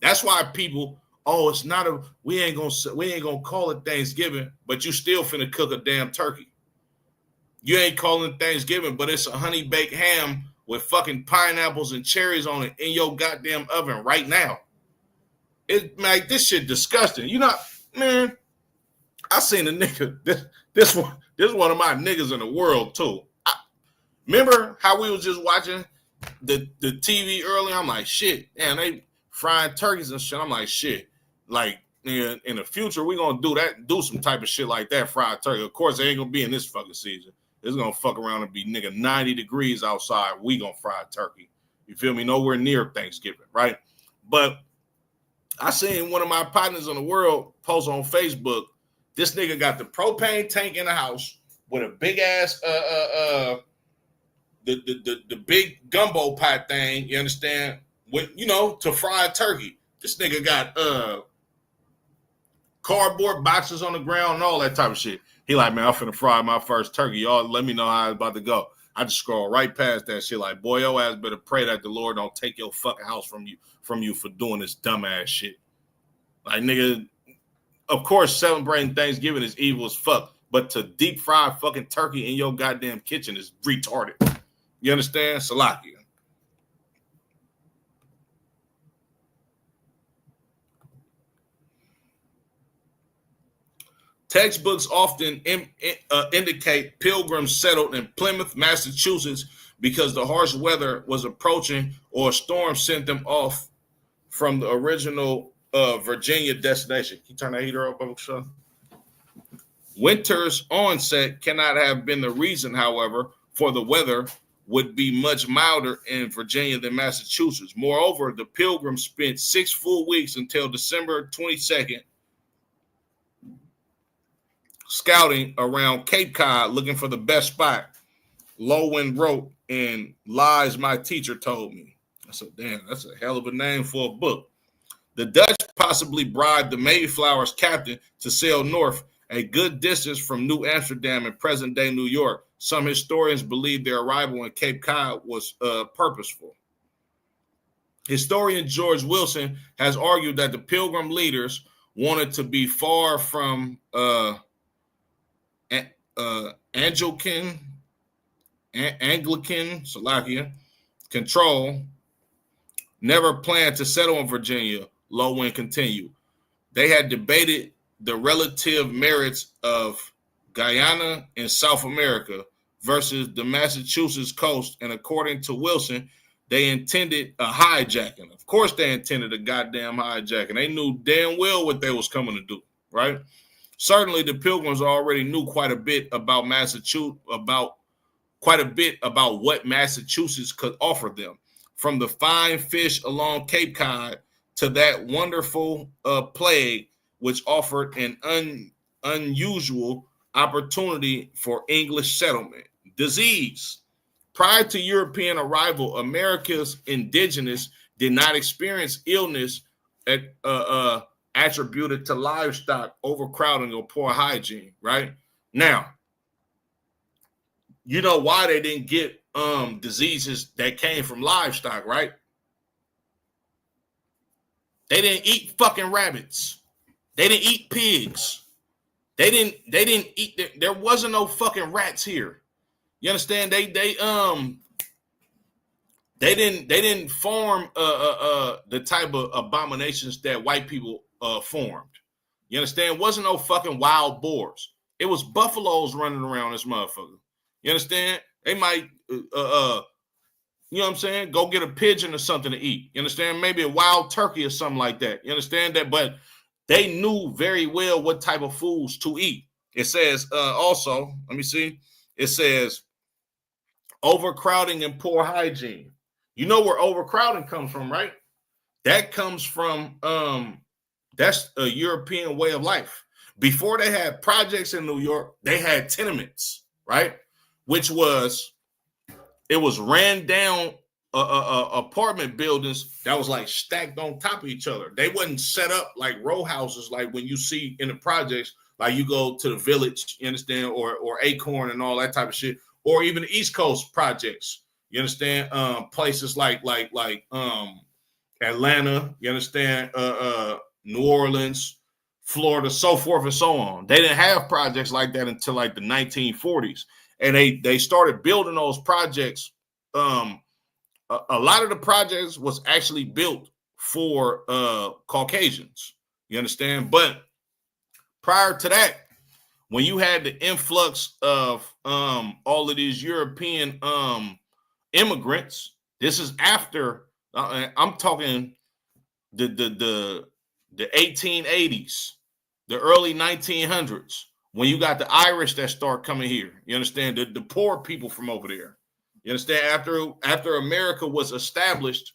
That's why people, it's not we ain't gonna call it Thanksgiving, but you still finna cook a damn turkey. You ain't calling it Thanksgiving, but it's a honey baked ham with fucking pineapples and cherries on it in your goddamn oven right now. This shit disgusting. You know, man, I seen a nigga. This one of my niggas in the world too. Remember how we was just watching the TV earlier? I'm like, shit, man, they frying turkeys and shit. I'm like, shit, like in the future we gonna do some type of shit like that, fried turkey. Of course, it ain't gonna be in this fucking season. It's gonna fuck around and be 90 degrees outside. We gonna fry turkey. You feel me? Nowhere near Thanksgiving, right? But I seen one of my partners in the world post on Facebook. This nigga got the propane tank in the house with a big ass the big gumbo pot thing, you understand? With to fry a turkey. This nigga got cardboard boxes on the ground and all that type of shit. He like, man, I'm finna fry my first turkey. Y'all let me know how it's about to go. I just scroll right past that shit like, boy, your ass better pray that the Lord don't take your fucking house from you for doing this dumbass shit. Like, nigga, of course celebrating Thanksgiving is evil as fuck, but to deep fry fucking turkey in your goddamn kitchen is retarded. You understand? Salakia. Textbooks often indicate pilgrims settled in Plymouth, Massachusetts because the harsh weather was approaching or a storm sent them off from the original Virginia destination. Can you turn that heater up, Sean? Winter's onset cannot have been the reason, however, for the weather. would be much milder in Virginia than Massachusetts. Moreover, the Pilgrims spent 6 full weeks until December 22nd scouting around Cape Cod looking for the best spot. Lowen wrote in Lies My Teacher Told Me. I said, damn, that's a hell of a name for a book. The Dutch possibly bribed the Mayflower's captain to sail north a good distance from New Amsterdam in present-day New York. Some historians believe their arrival in Cape Cod was purposeful. Historian George Wilson has argued that the Pilgrim leaders wanted to be far from Anglican Slovakia control, never planned to settle in Virginia, Lowen continued. They had debated the relative merits of Guyana and South America versus the Massachusetts coast, and according to Wilson, they intended a hijacking. Of course they intended a goddamn hijacking. They knew damn well what they was coming to do, right? Certainly the Pilgrims already knew quite a bit about what Massachusetts could offer them. From the fine fish along Cape Cod to that wonderful plague, which offered an unusual opportunity for English settlement. Disease. Prior to European arrival, America's indigenous did not experience illness attributed to livestock overcrowding or poor hygiene, right? Now, you know why they didn't get diseases that came from livestock, right? They didn't eat fucking rabbits. They didn't eat pigs. They didn't eat. There wasn't no fucking rats here. You understand? They didn't farm the type of abominations that white people formed. You understand? It wasn't no fucking wild boars. It was buffaloes running around this motherfucker. You understand? They might you know what I'm saying? Go get a pigeon or something to eat. You understand? Maybe a wild turkey or something like that. You understand that? But they knew very well what type of foods to eat. It says also, let me see. It says overcrowding and poor hygiene. You know where overcrowding comes from, right? That comes from that's a European way of life. Before they had projects in New York, they had tenements, right? Which was ran down apartment buildings that was like stacked on top of each other. They wasn't set up like row houses like when you see in the projects, like you go to the Village, you understand, or Acorn and all that type of shit, or even the East Coast projects, you understand, places like Atlanta, you understand, New Orleans, Florida, so forth and so on. They didn't have projects like that until like the 1940s. And they started building those projects. A lot of the projects was actually built for Caucasians. You understand? But prior to that, when you had the influx of all of these European immigrants, this is after I'm talking the 1880s, the early 1900s. When you got the Irish that start coming here, you understand, the poor people from over there. You understand, after America was established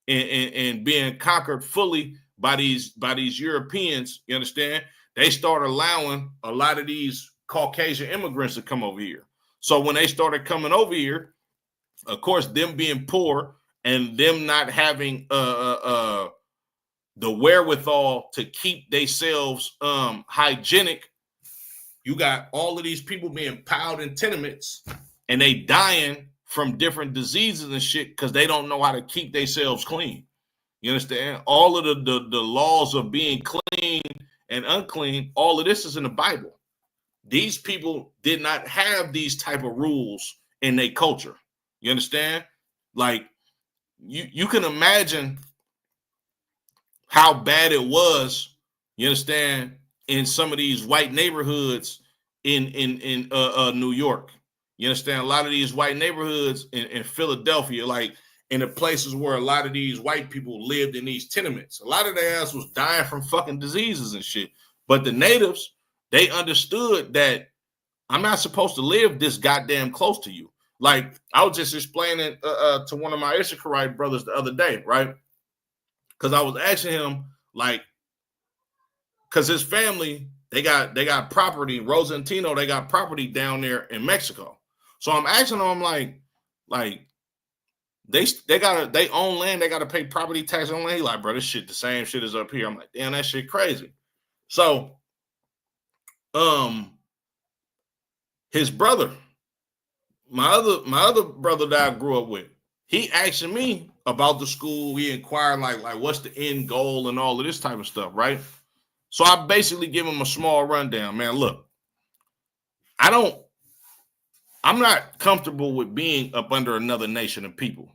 and being conquered fully by these Europeans, you understand, they started allowing a lot of these Caucasian immigrants to come over here. So when they started coming over here, of course, them being poor and them not having the wherewithal to keep themselves hygienic, you got all of these people being piled in tenements and they dying from different diseases and shit because they don't know how to keep themselves clean. You understand? All of the laws of being clean and unclean, all of this is in the Bible. These people did not have these type of rules in their culture. You understand? Like, you can imagine how bad it was, you understand, in some of these white neighborhoods in New York. You understand? A lot of these white neighborhoods in Philadelphia, like in the places where a lot of these white people lived in these tenements. A lot of their ass was dying from fucking diseases and shit. But the natives, they understood that I'm not supposed to live this goddamn close to you. Like I was just explaining to one of my Issachar brothers the other day, right? Because I was asking him, like, because his family, they got property, Rosentino, they got property down there in Mexico. So I'm asking them, like they own land, they gotta pay property tax on land. He like, bro, this shit the same shit as up here. I'm like, damn, that shit crazy. So his brother, my other brother that I grew up with, he asking me about the school. He inquired like what's the end goal and all of this type of stuff, right? So I basically give him a small rundown. Man, look, I'm not comfortable with being up under another nation of people.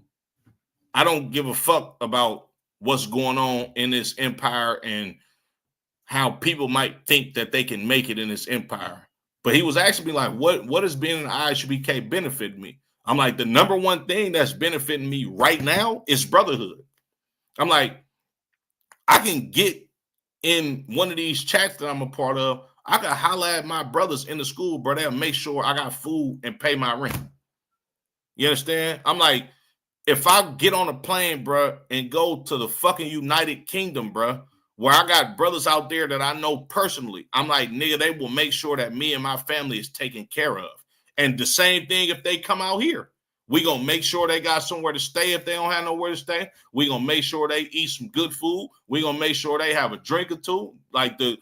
I don't give a fuck about what's going on in this empire and how people might think that they can make it in this empire. But he was asking me like, what is being an IHBK benefit me? I'm like, the number one thing that's benefiting me right now is brotherhood. I'm like, I can get in one of these chats that I'm a part of. I can holler at my brothers in the school, bro. They'll make sure I got food and pay my rent. You understand? I'm like, if I get on a plane, bro, and go to the fucking United Kingdom, bro, where I got brothers out there that I know personally, I'm like, nigga, they will make sure that me and my family is taken care of. And the same thing if they come out here. We gonna make sure they got somewhere to stay if they don't have nowhere to stay. We gonna make sure they eat some good food. We gonna make sure they have a drink or two. Like the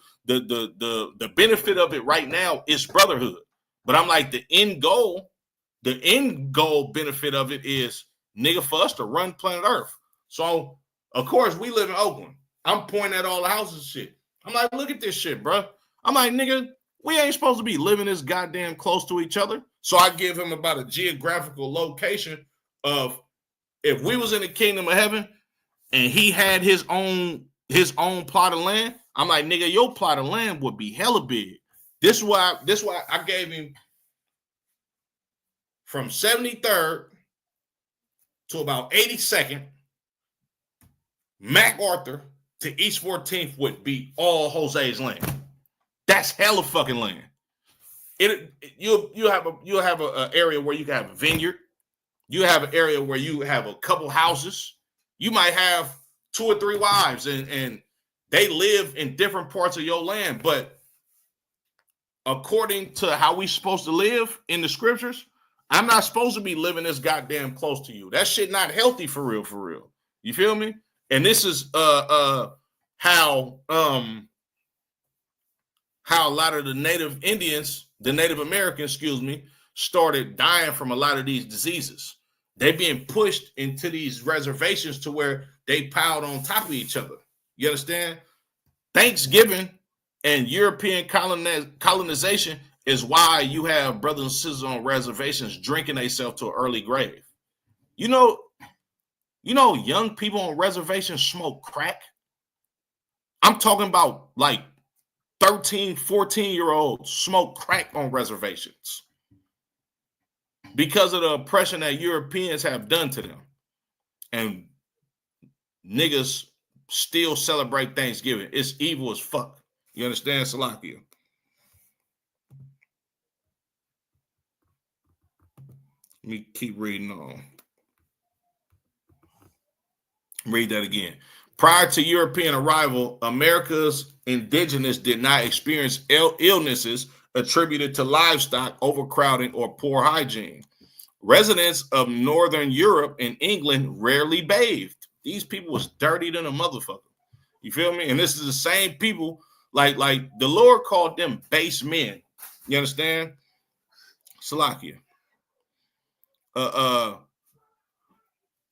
benefit of it right now is brotherhood. But I'm like, the end goal benefit of it is, nigga, for us to run planet Earth. So of course we live in Oakland. I'm pointing at all the houses and shit. I'm like, look at this shit, bro. I'm like, nigga, we ain't supposed to be living this goddamn close to each other. So I give him about a geographical location of if we was in the kingdom of heaven and he had his own plot of land. I'm like, nigga, your plot of land would be hella big. This is why I gave him from 73rd to about 82nd, MacArthur to East 14th would be all Jose's land. That's hella fucking land. You'll have a area where you can have a vineyard. You have an area where you have a couple houses. You might have 2 or 3 wives, and they live in different parts of your land. But according to how we supposed to live in the scriptures, I'm not supposed to be living this goddamn close to you. That shit not healthy for real, for real. You feel me? And this is how a lot of the Native Indians, the Native Americans, started dying from a lot of these diseases. They being pushed into these reservations to where they piled on top of each other. You understand? Thanksgiving and European colonization is why you have brothers and sisters on reservations drinking themselves to an early grave. You know, young people on reservations smoke crack. I'm talking about like 13, 14-year-olds smoke crack on reservations because of the oppression that Europeans have done to them. And niggas still celebrate Thanksgiving. It's evil as fuck. You understand, Salakia? Let me keep reading on. Read that again. Prior to European arrival, America's indigenous did not experience illnesses attributed to livestock, overcrowding, or poor hygiene. Residents of Northern Europe and England rarely bathed. These people was dirty than a motherfucker. You feel me? And this is the same people, like the Lord called them base men. You understand? Salakia.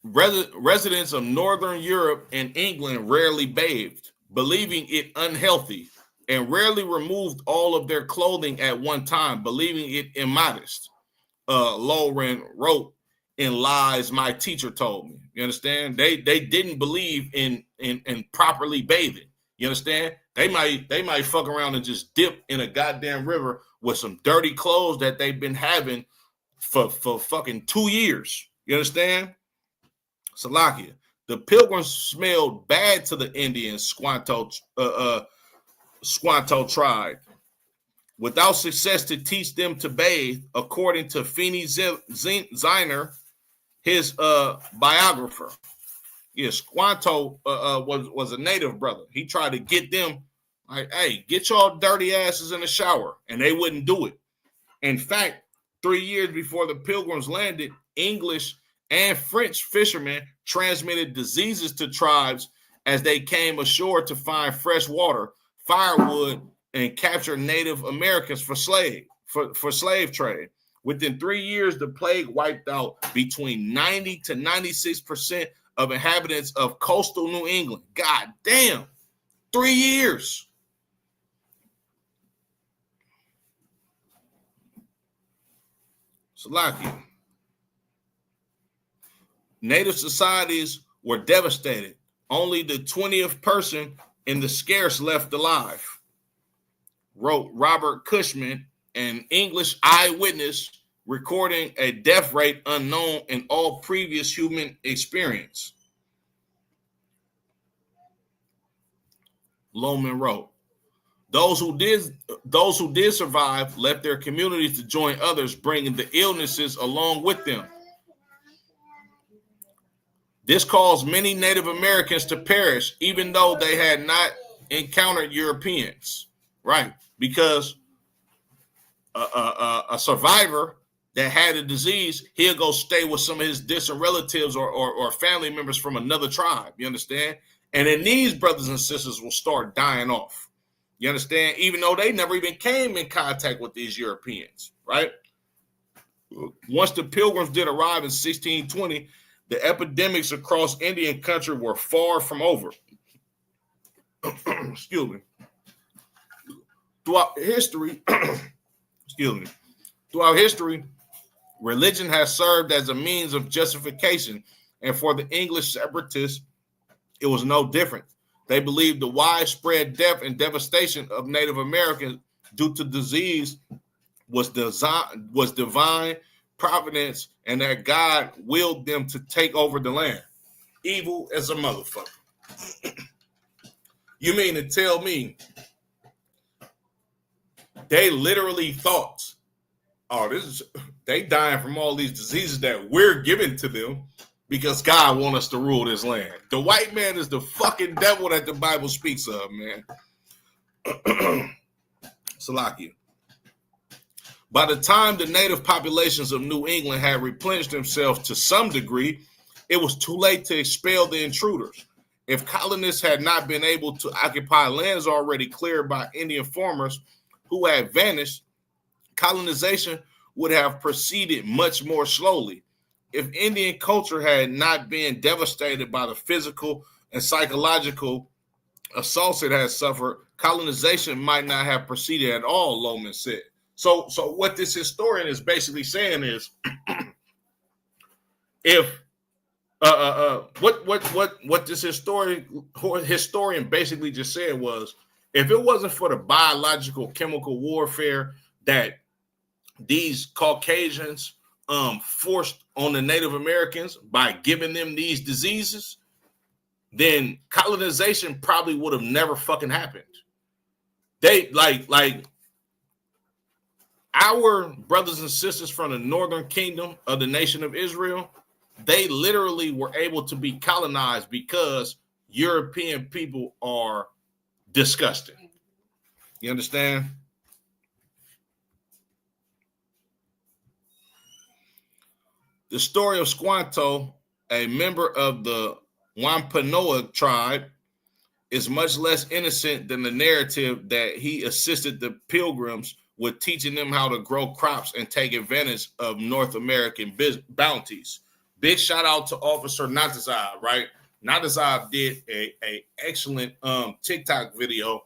Residents of Northern Europe and England rarely bathed, believing it unhealthy, and rarely removed all of their clothing at one time, believing it immodest. Lauren wrote in Lies My Teacher Told Me. You understand? They didn't believe in properly bathing. You understand? They might fuck around and just dip in a goddamn river with some dirty clothes that they've been having for fucking 2 years. You understand? Salakia. The pilgrims smelled bad to the Indian Squanto tribe. without success to teach them to bathe, according to Feeney Ziner, his biographer. Yeah, Squanto was a native brother. He tried to get them like, hey, get y'all dirty asses in the shower, and they wouldn't do it. In fact, 3 years before the Pilgrims landed, English and French fishermen transmitted diseases to tribes as they came ashore to find fresh water, firewood, and capture Native Americans for slave trade. Within 3 years, the plague wiped out between 90 to 96% of inhabitants of coastal New England. God damn, 3 years. Salakia. Native societies were devastated. Only the 20th person in the scarce left alive, wrote Robert Cushman, an English eyewitness recording a death rate unknown in all previous human experience. Lohman wrote, those who did survive left their communities to join others, bringing the illnesses along with them. This caused many Native Americans to perish, even though they had not encountered Europeans, right? Because a survivor that had a disease, he'll go stay with some of his distant relatives or family members from another tribe, you understand? And then these brothers and sisters will start dying off, you understand? Even though they never even came in contact with these Europeans, right? Once the Pilgrims did arrive in 1620, the epidemics across Indian country were far from over. Excuse me. Throughout history, religion has served as a means of justification, and for the English separatists, it was no different. They believed the widespread death and devastation of Native Americans due to disease was divine providence, and that God willed them to take over the land. Evil as a motherfucker. You mean to tell me they literally thought, oh, they dying from all these diseases that we're giving to them because God wants us to rule this land. The white man is the fucking devil that the Bible speaks of, man. Salakia. By the time the native populations of New England had replenished themselves to some degree, it was too late to expel the intruders. If colonists had not been able to occupy lands already cleared by Indian farmers who had vanished, colonization would have proceeded much more slowly. If Indian culture had not been devastated by the physical and psychological assaults it has suffered, colonization might not have proceeded at all, Lohman said. So what this historian is basically saying is, if what this historian basically just said was, if it wasn't for the biological chemical warfare that these Caucasians forced on the Native Americans by giving them these diseases, then colonization probably would have never fucking happened. They like our brothers and sisters from the northern kingdom of the nation of Israel, they literally were able to be colonized because European people are disgusting. You understand? The story of Squanto, a member of the Wampanoag tribe, is much less innocent than the narrative that he assisted the Pilgrims with teaching them how to grow crops and take advantage of North American bounties. Big shout out to Officer Natazab, right? Natazab did a excellent TikTok video,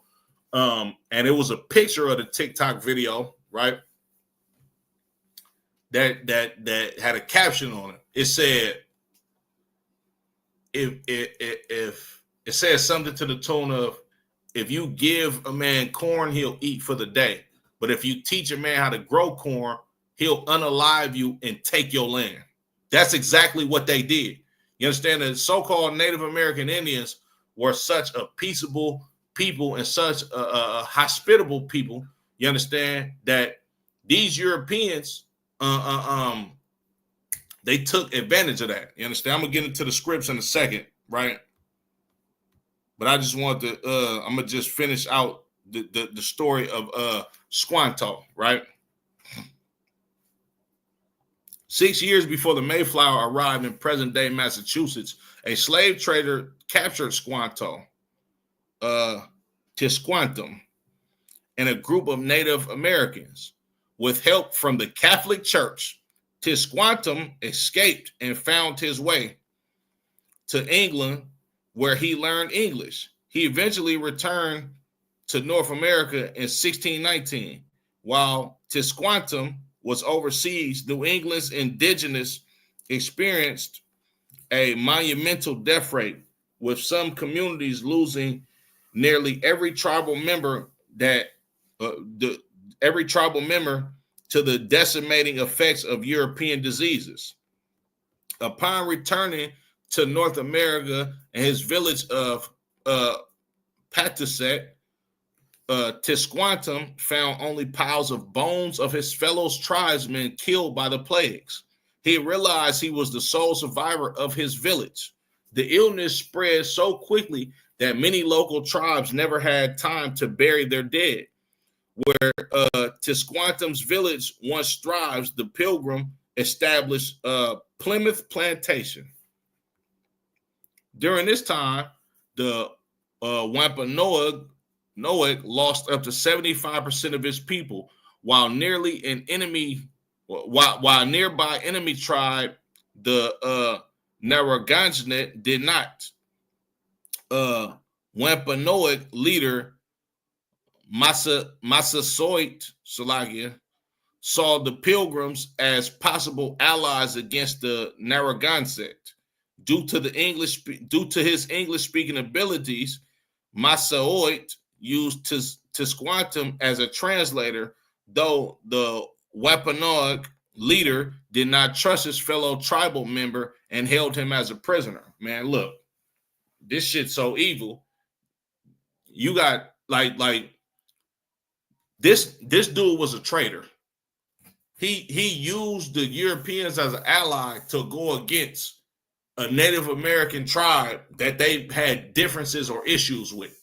and it was a picture of the TikTok video, right? That had a caption on it. It said, if it says something to the tune of, if you give a man corn, he'll eat for the day. But if you teach a man how to grow corn, he'll unalive you and take your land. That's exactly what they did. You understand that so-called Native American Indians were such a peaceable people and such a hospitable people You understand that these Europeans, they took advantage of that. You understand? I'm gonna get into the scripts in a second, right? But I just want to, I'm gonna just finish out the story of Squanto, right? 6 years before the Mayflower arrived in present-day Massachusetts, a slave trader captured Squanto, Tisquantum, and a group of Native Americans. With help from the Catholic Church, Tisquantum escaped and found his way to England, where he learned English. He eventually returned to North America in 1619. While Tisquantum was overseas, New England's indigenous experienced a monumental death rate, with some communities losing nearly every tribal member to the decimating effects of European diseases. Upon returning to North America and his village of Patuxet, Tisquantum found only piles of bones of his fellow tribesmen killed by the plagues. He realized he was the sole survivor of his village. The illness spread so quickly that many local tribes never had time to bury their dead. Where Tisquantum's village once thrives, the Pilgrim established Plymouth Plantation. During this time, the Wampanoag lost up to 75% of its people, while nearby enemy tribe, the Narragansett, did not. Wampanoag leader Massasoit Salagia saw the Pilgrims as possible allies against the Narragansett. Due to his English-speaking abilities, Massasoit used Tisquantum as a translator, though the Wampanoag leader did not trust his fellow tribal member and held him as a prisoner. Man, look, this shit's so evil. You got like this dude was a traitor. He used the Europeans as an ally to go against a Native American tribe that they had differences or issues with.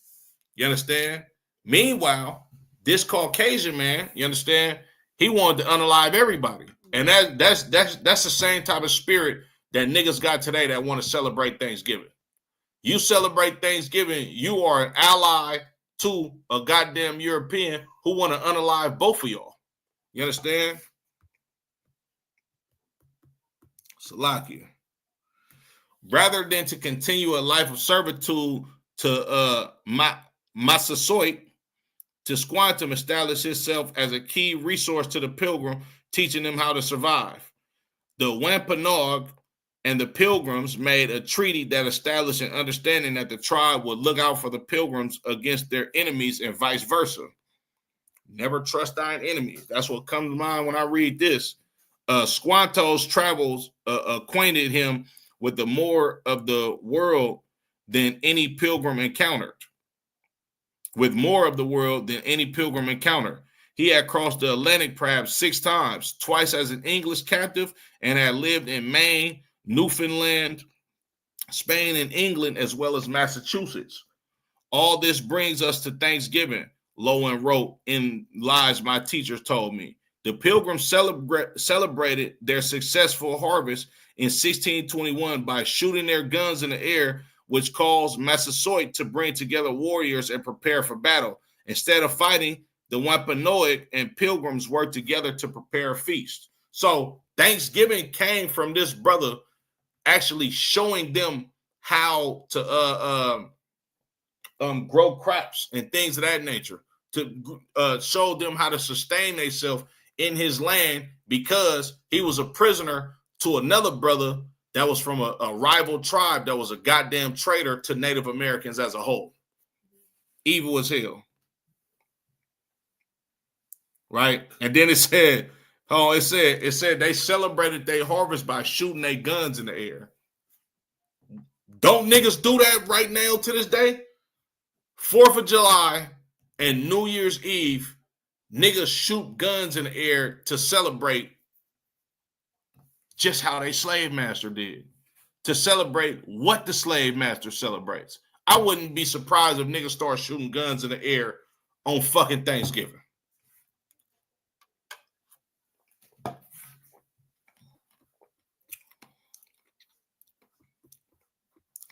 You understand? Meanwhile, this Caucasian man, you understand, he wanted to unalive everybody. And that's the same type of spirit that niggas got today that want to celebrate Thanksgiving. You celebrate Thanksgiving, you are an ally to a goddamn European who want to unalive both of y'all. You understand? Salakia. Rather than to continue a life of servitude to Massasoit, Tisquantum established himself as a key resource to the Pilgrim, teaching them how to survive. The Wampanoag and the Pilgrims made a treaty that established an understanding that the tribe would look out for the Pilgrims against their enemies and vice versa. Never trust thine enemies. That's what comes to mind when I read this. Squanto's travels acquainted him with the more of the world than any pilgrim encountered. With more of the world than any pilgrim encountered. He had crossed the Atlantic perhaps 6 times, twice as an English captive, and had lived in Maine, Newfoundland, Spain, and England, as well as Massachusetts. All this brings us to Thanksgiving, Lowen wrote in Lies My Teachers Told Me. The Pilgrims celebrated their successful harvest in 1621 by shooting their guns in the air, which caused Massasoit to bring together warriors and prepare for battle. Instead of fighting, the Wampanoag and Pilgrims worked together to prepare a feast. So Thanksgiving came from this brother actually showing them how to grow crops and things of that nature, to show them how to sustain themselves in his land, because he was a prisoner to another brother that was from a rival tribe that was a goddamn traitor to Native Americans as a whole. Evil as hell. Right? And then it said they celebrated their harvest by shooting their guns in the air. Don't niggas do that right now to this day? 4th of July and New Year's Eve, niggas shoot guns in the air to celebrate just how they slave master did, to celebrate what the slave master celebrates. I wouldn't be surprised if niggas start shooting guns in the air on fucking Thanksgiving.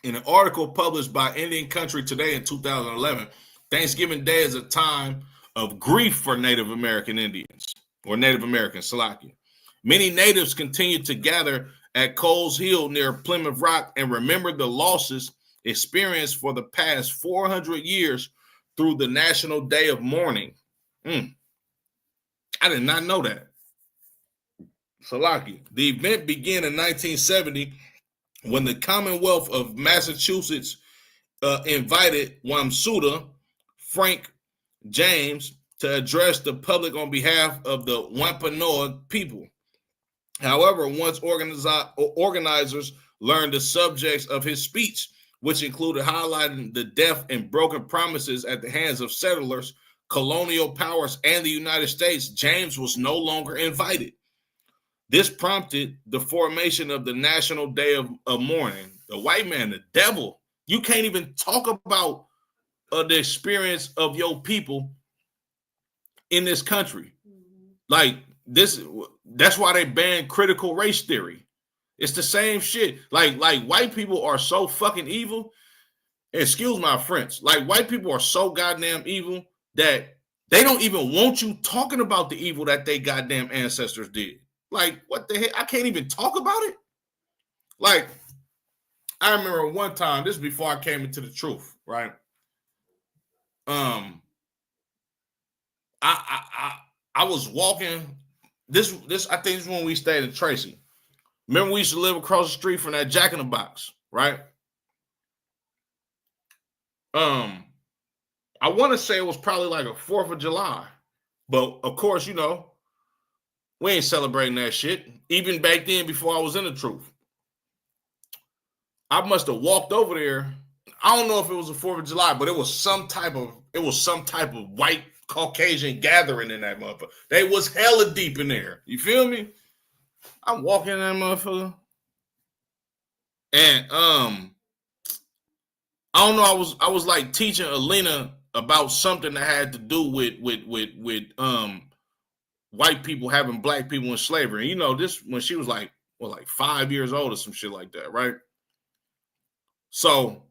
In an article published by Indian Country Today in 2011, Thanksgiving Day is a time of grief for Native American Indians, or Native Americans, Salakia. Many natives continue to gather at Coles Hill near Plymouth Rock and remember the losses experienced for the past 400 years through the National Day of Mourning. I did not know that. Salakia. The event began in 1970 when the Commonwealth of Massachusetts invited Wamsuta Frank James to address the public on behalf of the Wampanoag people. However, once organizers learned the subjects of his speech, which included highlighting the death and broken promises at the hands of settlers, colonial powers, and the United States, James was no longer invited. This prompted the formation of the National Day of Mourning. The white man, the devil. You can't even talk about the experience of your people in this country. Like this, that's why they banned critical race theory. It's the same shit. Like white people are so fucking evil. Excuse my French. Like white people are so goddamn evil that they don't even want you talking about the evil that they goddamn ancestors did. Like, what the heck? I can't even talk about it. Like, I remember one time, this is before I came into the truth, right? I was walking. This I think this is when we stayed in Tracy. Remember, we used to live across the street from that Jack in the Box, right? I want to say it was probably like a 4th of July, but of course, you know, we ain't celebrating that shit. Even back then, before I was in the truth, I must have walked over there. I don't know if it was the 4th of July, but it was some type of white Caucasian gathering in that motherfucker. They was hella deep in there. You feel me? I'm walking in that motherfucker, and I don't know. I was like teaching Alina about something that had to do with white people having black people in slavery. And, you know, this when she was like 5 years old or some shit like that, right? So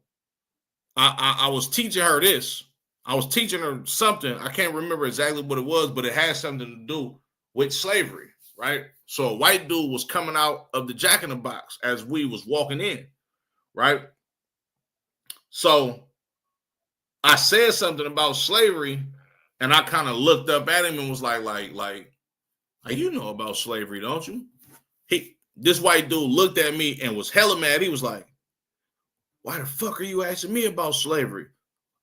I was teaching her this. I was teaching her something. I can't remember exactly what it was, but it had something to do with slavery, right? So a white dude was coming out of the Jack in the Box as we was walking in, right? So I said something about slavery, and I kind of looked up at him and was like, you know about slavery, don't you? This white dude looked at me and was hella mad. He was like, why the fuck are you asking me about slavery?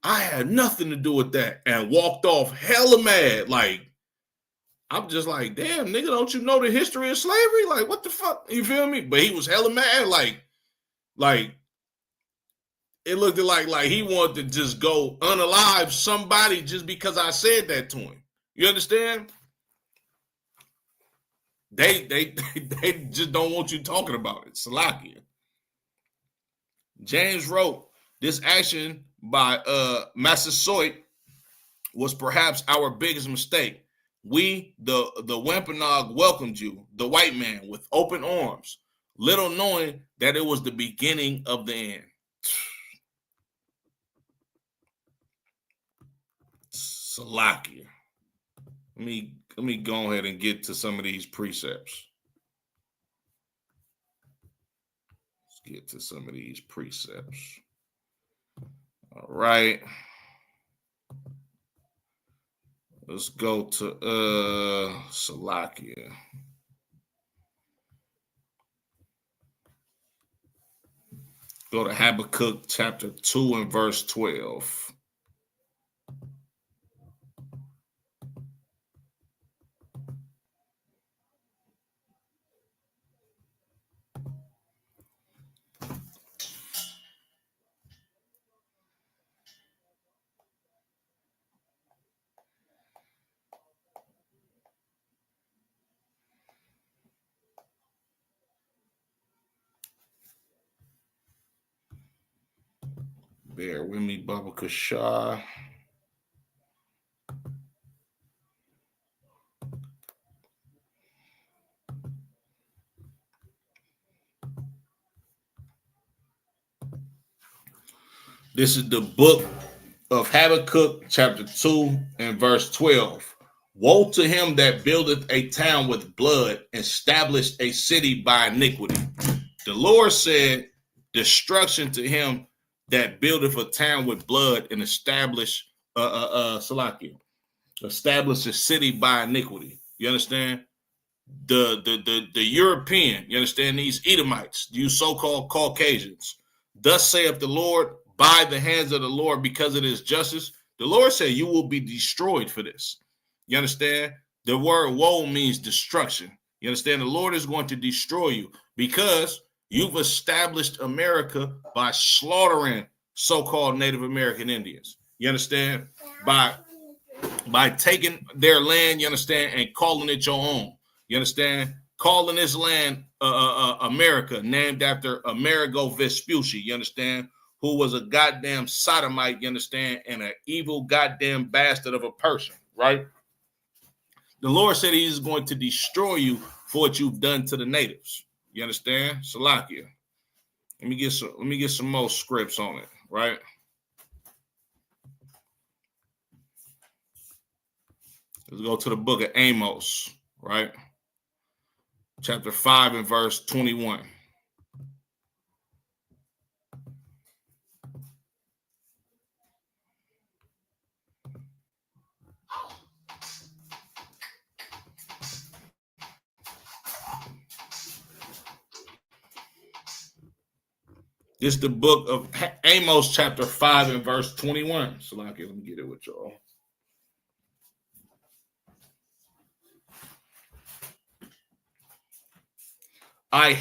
I had nothing to do with that, and walked off hella mad. Like, I'm just like, damn, nigga, don't you know the history of slavery? Like, what the fuck? You feel me? But he was hella mad. Like it looked like he wanted to just go unalive somebody just because I said that to him. You understand? They just don't want you talking about it. Salakia. James wrote, this action by Massasoit was perhaps our biggest mistake. We, the Wampanoag, welcomed you, the white man, with open arms, little knowing that it was the beginning of the end. Salakia. Let me go ahead and get to some of these precepts. Let's get to some of these precepts. All right. Let's go to Salakia. Go to Habakkuk chapter 2 and verse 12. Bear with me, Baba Kasha. This is the book of Habakkuk, chapter 2 and verse 12. Woe to him that buildeth a town with blood, established a city by iniquity. The Lord said, destruction to him that buildeth a town with blood and establish establish a city by iniquity. You understand? The European, you understand, these Edomites, you so-called Caucasians. Thus saith the Lord, by the hands of the Lord, because of his justice. The Lord said, you will be destroyed for this. You understand? The word woe means destruction. You understand? The Lord is going to destroy you because you've established America by slaughtering so-called Native American Indians. You understand? By taking their land, you understand, and calling it your own. You understand? Calling this land America, named after Amerigo Vespucci, you understand? Who was a goddamn sodomite, you understand, and an evil goddamn bastard of a person, right? The Lord said he's going to destroy you for what you've done to the natives. You understand? Salakia. Let me get some more scripts on it, right? Let's go to the book of Amos, right? Chapter 5 and verse 21. This is the book of Amos, chapter 5 and verse 21. So let me get it with y'all. I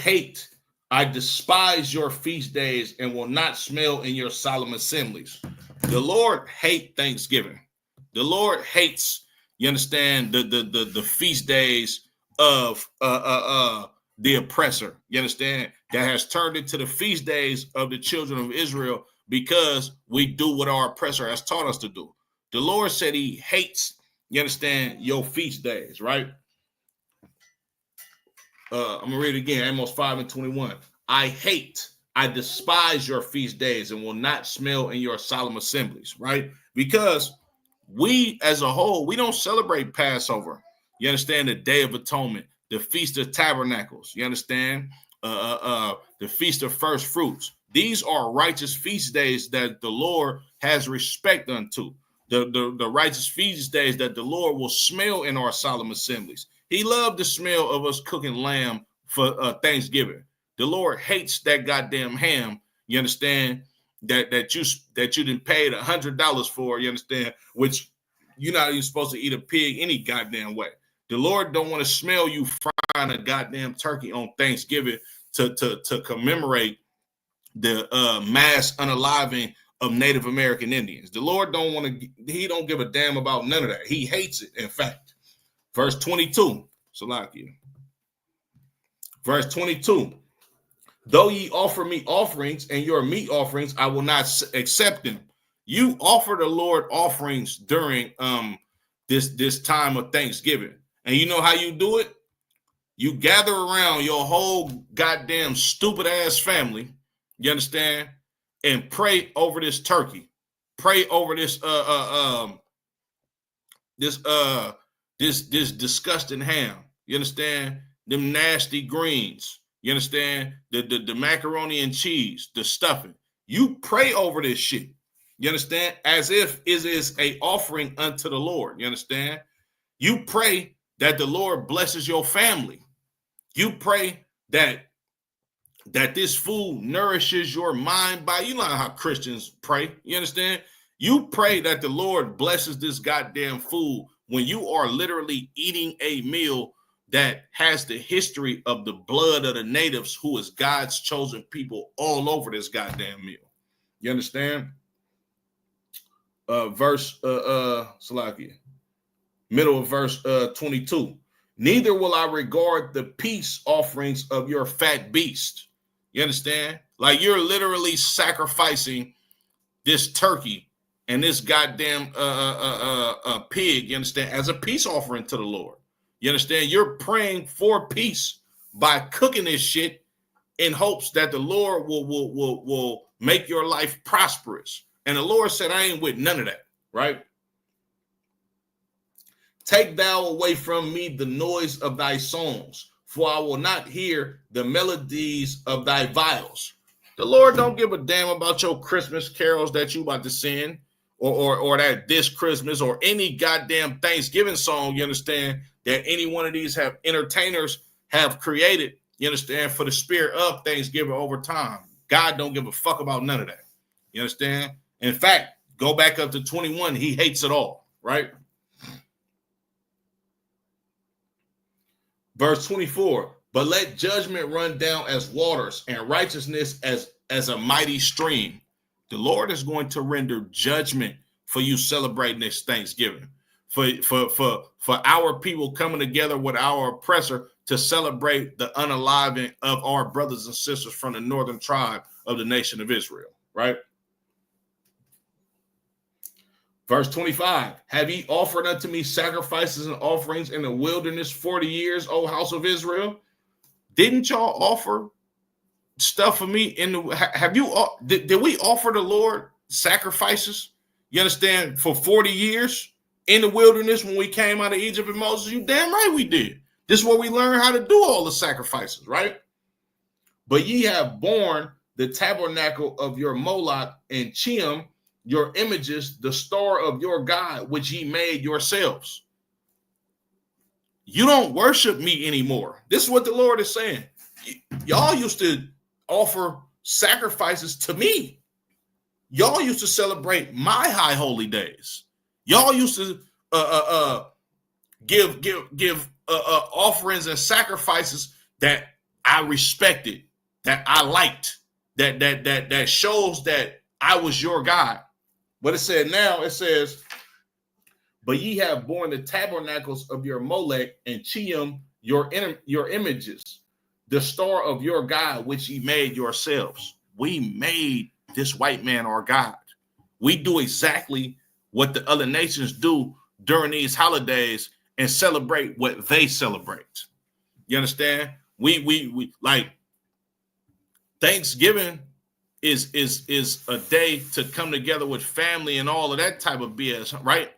despise your feast days and will not smell in your solemn assemblies. The Lord hates Thanksgiving. The Lord hates, you understand, the feast days of the oppressor. You understand? That has turned into the feast days of the children of Israel because we do what our oppressor has taught us to do. The Lord said he hates, you understand, your feast days, right? I'm gonna read it again. Amos 5 and 21. I despise your feast days and will not smell in your solemn assemblies, right? Because we as a whole, we don't celebrate Passover. You understand? The Day of Atonement, the Feast of Tabernacles, you understand? The Feast of First Fruits. These are righteous feast days that the Lord has respect unto. The righteous feast days that the Lord will smell in our solemn assemblies. He loved the smell of us cooking lamb for Thanksgiving. The Lord hates that goddamn ham. You understand? That you didn't pay $100 for. You understand? Which you're not even supposed to eat a pig any goddamn way. The Lord don't want to smell you frying a goddamn turkey on Thanksgiving to commemorate the mass unaliving of Native American Indians. The Lord don't want to. He don't give a damn about none of that. He hates it. In fact. Verse 22, Salakia. Verse 22. Though ye offer me offerings and your meat offerings, I will not accept them. You offer the Lord offerings during this time of Thanksgiving. And you know how you do it? You gather around your whole goddamn stupid ass family, you understand, and pray over this turkey. Pray over this this disgusting ham. You understand? Them nasty greens. You understand? The macaroni and cheese, the stuffing. You pray over this shit. You understand? As if it is a offering unto the Lord. You understand? You pray that the Lord blesses your family. You pray that this food nourishes your mind, body. You know how Christians pray. You understand? You pray that the Lord blesses this goddamn food when you are literally eating a meal that has the history of the blood of the natives, who is God's chosen people, all over this goddamn meal. You understand? Salakia, middle of verse 22. Neither will I regard the peace offerings of your fat beast. You understand? Like, you're literally sacrificing this turkey and this goddamn pig, you understand, as a peace offering to the Lord. You understand? You're praying for peace by cooking this shit in hopes that the Lord will make your life prosperous. And the Lord said, I ain't with none of that, right? Take thou away from me the noise of thy songs, for I will not hear the melodies of thy viols. The Lord don't give a damn about your Christmas carols that you about to sing, or that this Christmas, or any goddamn Thanksgiving song, you understand, that any one of these have entertainers have created, you understand, for the spirit of Thanksgiving over time. God don't give a fuck about none of that. You understand? In fact, go back up to 21. He hates it all, right? Verse 24, but let judgment run down as waters and righteousness as a mighty stream. The Lord is going to render judgment for you celebrating this Thanksgiving, for our people coming together with our oppressor to celebrate the unaliving of our brothers and sisters from the northern tribe of the nation of Israel, right? Verse 25, have ye offered unto me sacrifices and offerings in the wilderness 40 years, O house of Israel? Didn't y'all offer stuff for me in the, did we offer the Lord sacrifices? You understand, for 40 years in the wilderness when we came out of Egypt and Moses? You damn right we did. This is where we learned how to do all the sacrifices, right? But ye have borne the tabernacle of your Moloch and Chiam, your images, the star of your God, which ye made yourselves. You don't worship me anymore. This is what the Lord is saying. Y'all used to offer sacrifices to me. Y'all used to celebrate my high holy days. Y'all used to give offerings and sacrifices that I respected, that I liked, that shows that I was your God. But it said now, it says, but ye have borne the tabernacles of your Molech and Chiam, your images, the star of your God, which ye made yourselves. We made this white man our God. We do exactly what the other nations do during these holidays and celebrate what they celebrate. You understand? We like Thanksgiving is a day to come together with family and all of that type of BS, right?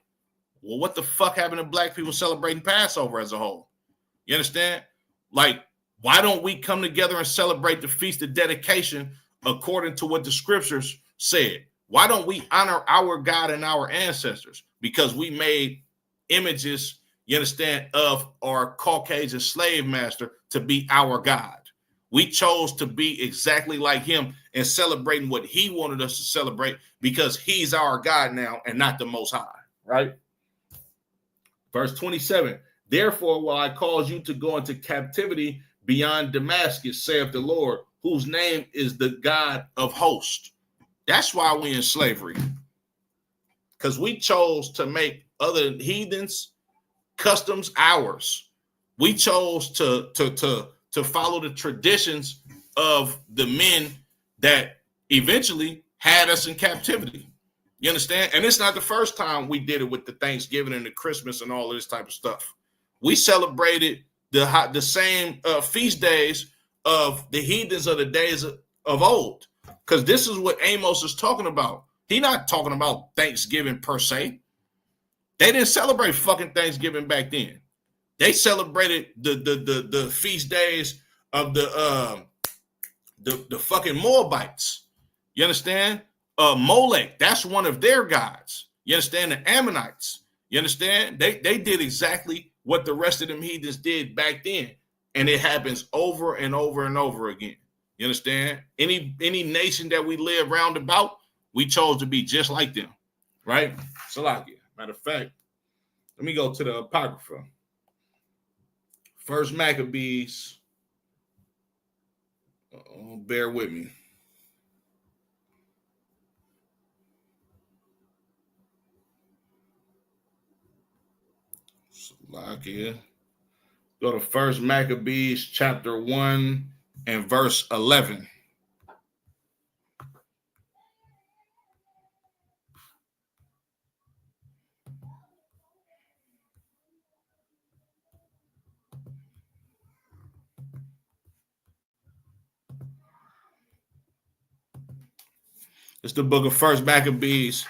Well, what the fuck happened to black people celebrating Passover as a whole? You understand? Like, why don't we come together and celebrate the Feast of Dedication according to what the scriptures said? Why don't we honor our God and our ancestors? Because we made images, you understand, of our Caucasian slave master to be our God. We chose to be exactly like him and celebrating what he wanted us to celebrate because he's our God now and not the Most High, right? Verse 27, therefore will I cause you to go into captivity beyond Damascus, saith the Lord, whose name is the God of hosts. That's why we're in slavery, because we chose to make other heathens' customs ours. We chose to follow the traditions of the men that eventually had us in captivity. You understand? And it's not the first time we did it with the Thanksgiving and the Christmas and all of this type of stuff. We celebrated the same feast days of the heathens of the days of old, because this is what Amos is talking about. He's not talking about Thanksgiving per se. They didn't celebrate fucking Thanksgiving back then. They celebrated the feast days of the fucking Moabites. You understand? Molech, that's one of their gods. You understand? The Ammonites. You understand? They did exactly what the rest of them heathens did back then. And it happens over and over and over again. You understand? Any nation that we live round about, we chose to be just like them. Right? Salakia. Matter of fact, let me go to the Apocrypha. First Maccabees. Bear with me. Salakia. Go to First Maccabees chapter 1 and verse 11. It's the book of First Maccabees,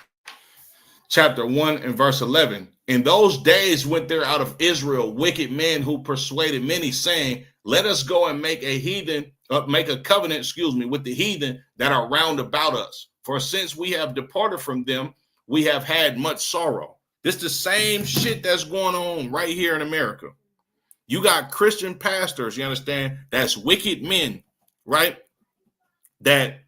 chapter 1 and verse 11. In those days went there out of Israel wicked men who persuaded many, saying, let us go and make a covenant, with the heathen that are round about us. For since we have departed from them, we have had much sorrow. This the same shit that's going on right here in America. You got Christian pastors, you understand, that's wicked men, right? That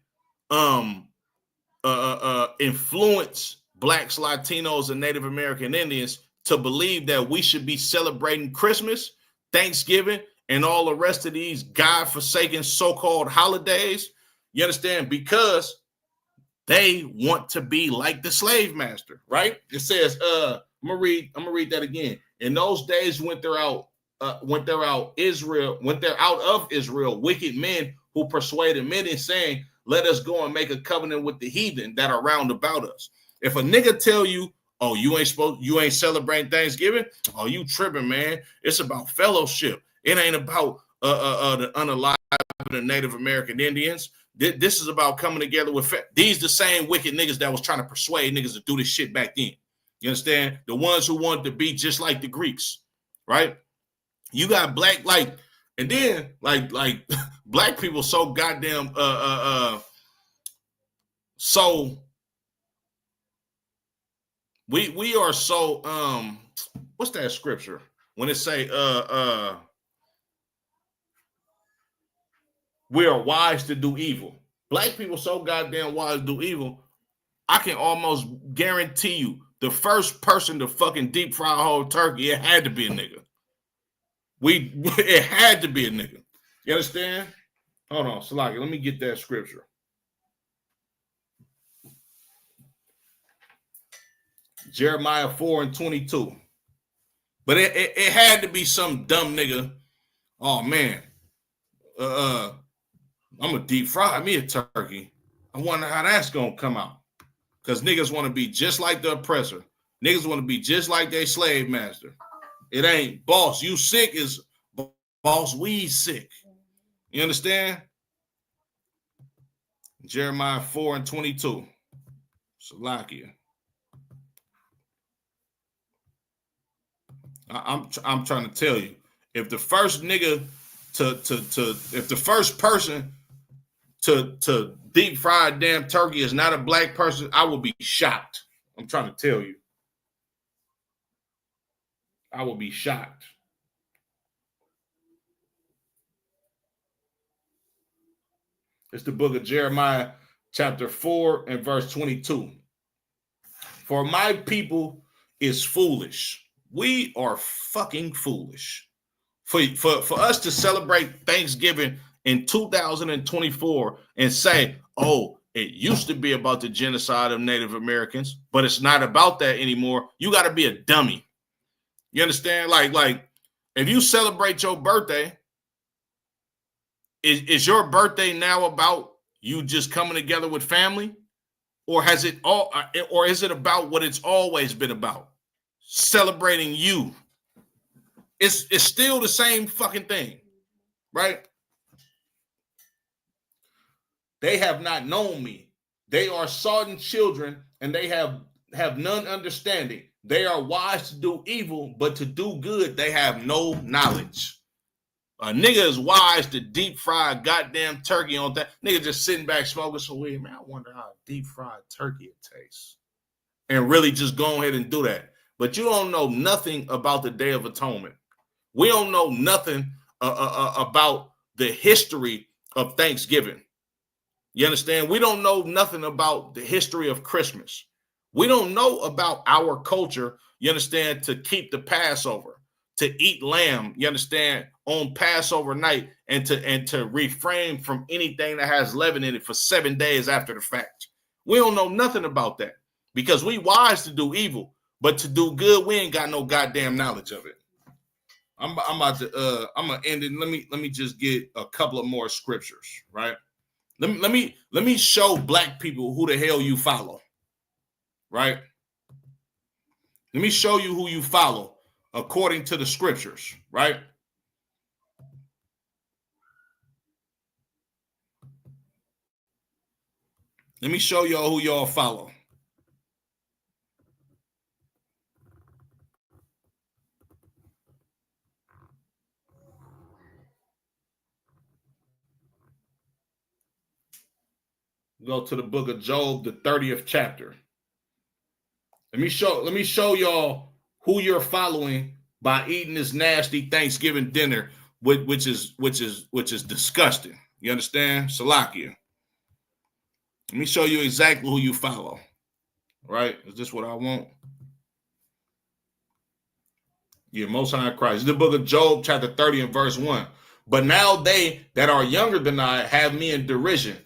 influence blacks, Latinos, and Native American Indians to believe that we should be celebrating Christmas, Thanksgiving, and all the rest of these God-forsaken so-called holidays. You understand? Because they want to be like the slave master, right? It says, I'm gonna read that again. In those days went there out of Israel wicked men who persuaded many, saying, let us go and make a covenant with the heathen that are round about us. If a nigga tell you, oh, you ain't celebrating Thanksgiving, oh, you tripping, man. It's about fellowship. It ain't about the unalive the Native American Indians. This is about coming together with these the same wicked niggas that was trying to persuade niggas to do this shit back then. You understand? The ones who wanted to be just like the Greeks, right? You got black, and then black people so goddamn so we are so what's that scripture when it say we are wise to do evil. Black people so goddamn wise to do evil. I can almost guarantee you the first person to fucking deep fry a whole turkey, it had to be a nigga. It had to be a nigga. You understand? Hold on, Salaki, let me get that scripture. Jeremiah 4 and 22. But it had to be some dumb nigga. Oh man, I'm gonna deep fry me a turkey. I wonder how that's gonna come out. Because niggas want to be just like the oppressor. Niggas want to be just like their slave master. It ain't boss, you sick, is boss, we sick. You understand? Jeremiah 4 and 22. Salakia. I'm trying to tell you, if the first nigga if the first person to deep fry a damn turkey is not a black person, I will be shocked. I'm trying to tell you. I will be shocked. It's the book of Jeremiah, chapter 4 and verse 22. For my people is foolish. We are fucking foolish. For us to celebrate Thanksgiving in 2024 and say, oh, it used to be about the genocide of Native Americans, but it's not about that anymore. You got to be a dummy. You understand? Like if you celebrate your birthday, is your birthday now about you just coming together with family? Or is it about what it's always been about? Celebrating you. It's still the same fucking thing, right? They have not known me. They are sodden children, and they have none understanding. They are wise to do evil, but to do good, they have no knowledge. A nigga is wise to deep fry a goddamn turkey on that. Nigga just sitting back smoking some weed. Man, I wonder how deep fried turkey it tastes. And really just go ahead and do that. But you don't know nothing about the Day of Atonement. We don't know nothing about the history of Thanksgiving. You understand? We don't know nothing about the history of Christmas. We don't know about our culture, you understand, to keep the Passover, to eat lamb, you understand, on Passover night, and to refrain from anything that has leaven in it for 7 days after the fact. We don't know nothing about that because we wise to do evil, but to do good, we ain't got no goddamn knowledge of it. I'm gonna end it. Let me just get a couple of more scriptures, right? Let me show black people who the hell you follow, right? Let me show you who you follow according to the scriptures, right? Let me show y'all who y'all follow. Go to the book of Job, the 30th chapter. Let me show y'all who you're following by eating this nasty Thanksgiving dinner, which is disgusting. You understand? Salakia. Let me show you exactly who you follow. Right? Is this what I want? Yeah, Most High Christ. The book of Job, chapter 30 and verse 1. But now they that are younger than I have me in derision,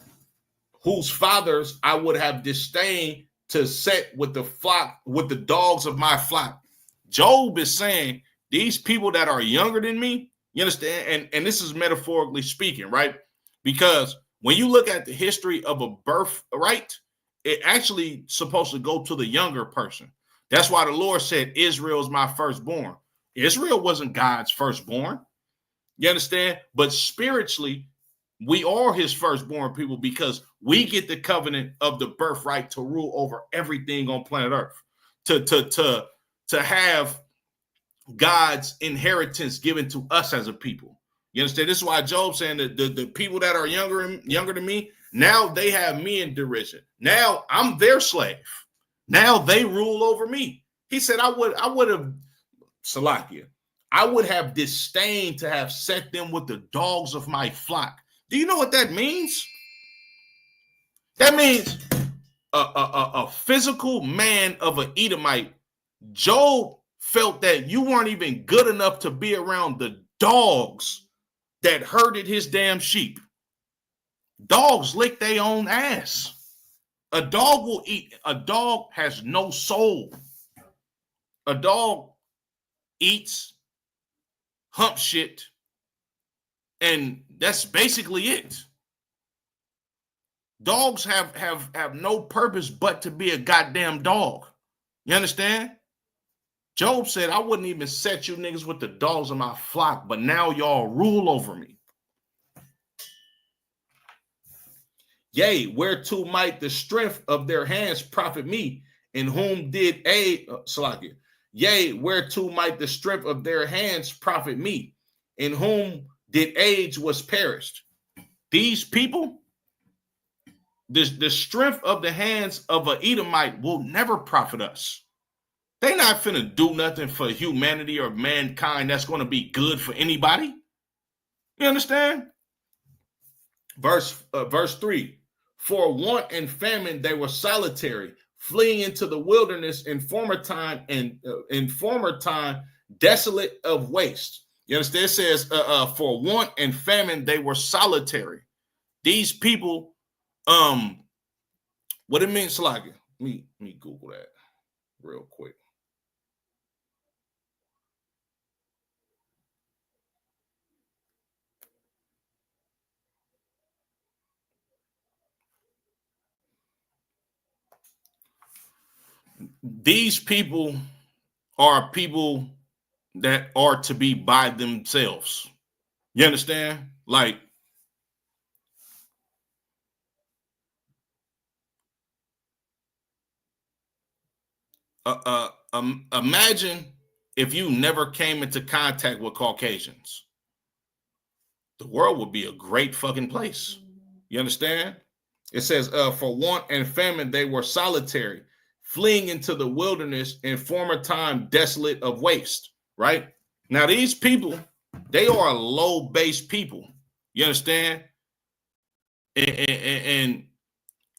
whose fathers I would have disdained to set with the flock, with the dogs of my flock. Job is saying these people that are younger than me, you understand? And this is metaphorically speaking, right? Because when you look at the history of a birthright, it actually supposed to go to the younger person. That's why the Lord said, Israel is my firstborn. Israel wasn't God's firstborn. You understand? But spiritually, we are his firstborn people because we get the covenant of the birthright to rule over everything on planet Earth, to have God's inheritance given to us as a people. You understand? This is why Job saying that the people that are younger than me, now they have me in derision. Now I'm their slave. Now they rule over me. He said, I would have, Salakia, I would have disdained to have set them with the dogs of my flock. Do you know what that means? That means a physical man of an Edomite. Job felt that you weren't even good enough to be around the dogs that herded his damn sheep. Dogs lick their own ass. A dog will eat. A dog has no soul. A dog eats, hump shit, and that's basically it. Dogs have no purpose but to be a goddamn dog. You understand? Job said, I wouldn't even set you niggas with the dogs of my flock, but now y'all rule over me. Yea, whereto might the strength of their hands profit me, in whom did aid, Salakia. Yea, whereto might the strength of their hands profit me, in whom did age was perished. These people, the strength of the hands of an Edomite will never profit us. They not finna do nothing for humanity or mankind that's going to be good for anybody. You understand? Verse 3. For want and famine they were solitary, fleeing into the wilderness in former time, and in former time desolate of waste. You understand? It says, for want and famine they were solitary. These people, what it means, Salakia? Let me Google that real quick. These people are people that are to be by themselves. You understand? Like, imagine if you never came into contact with Caucasians. The world would be a great fucking place. You understand? It says, for want and famine, they were solitary, fleeing into the wilderness in former time, desolate of waste, right? Now, these people, they are a low-based people. You understand? And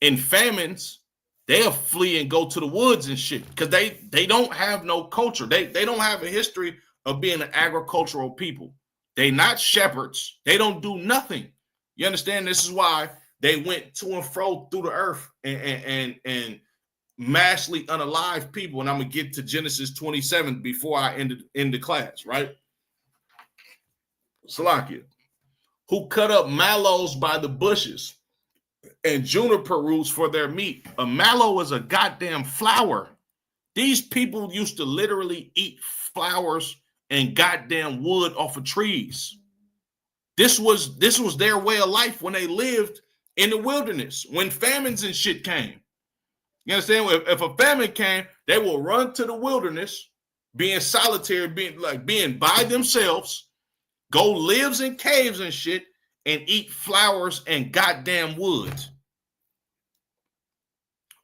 in famines, they'll flee and go to the woods and shit because they don't have no culture. They don't have a history of being an agricultural people. They not shepherds. They don't do nothing. You understand? This is why they went to and fro through the earth and massively unalive people. And I'm gonna get to Genesis 27 before I end the class, right? Salakia, who cut up mallows by the bushes and juniper roots for their meat. A mallow is a goddamn flower. These people used to literally eat flowers and goddamn wood off of trees. This was their way of life when they lived in the wilderness when famines and shit came. You understand? If a famine came, they will run to the wilderness, being solitary, being by themselves, go lives in caves and shit, and eat flowers and goddamn wood.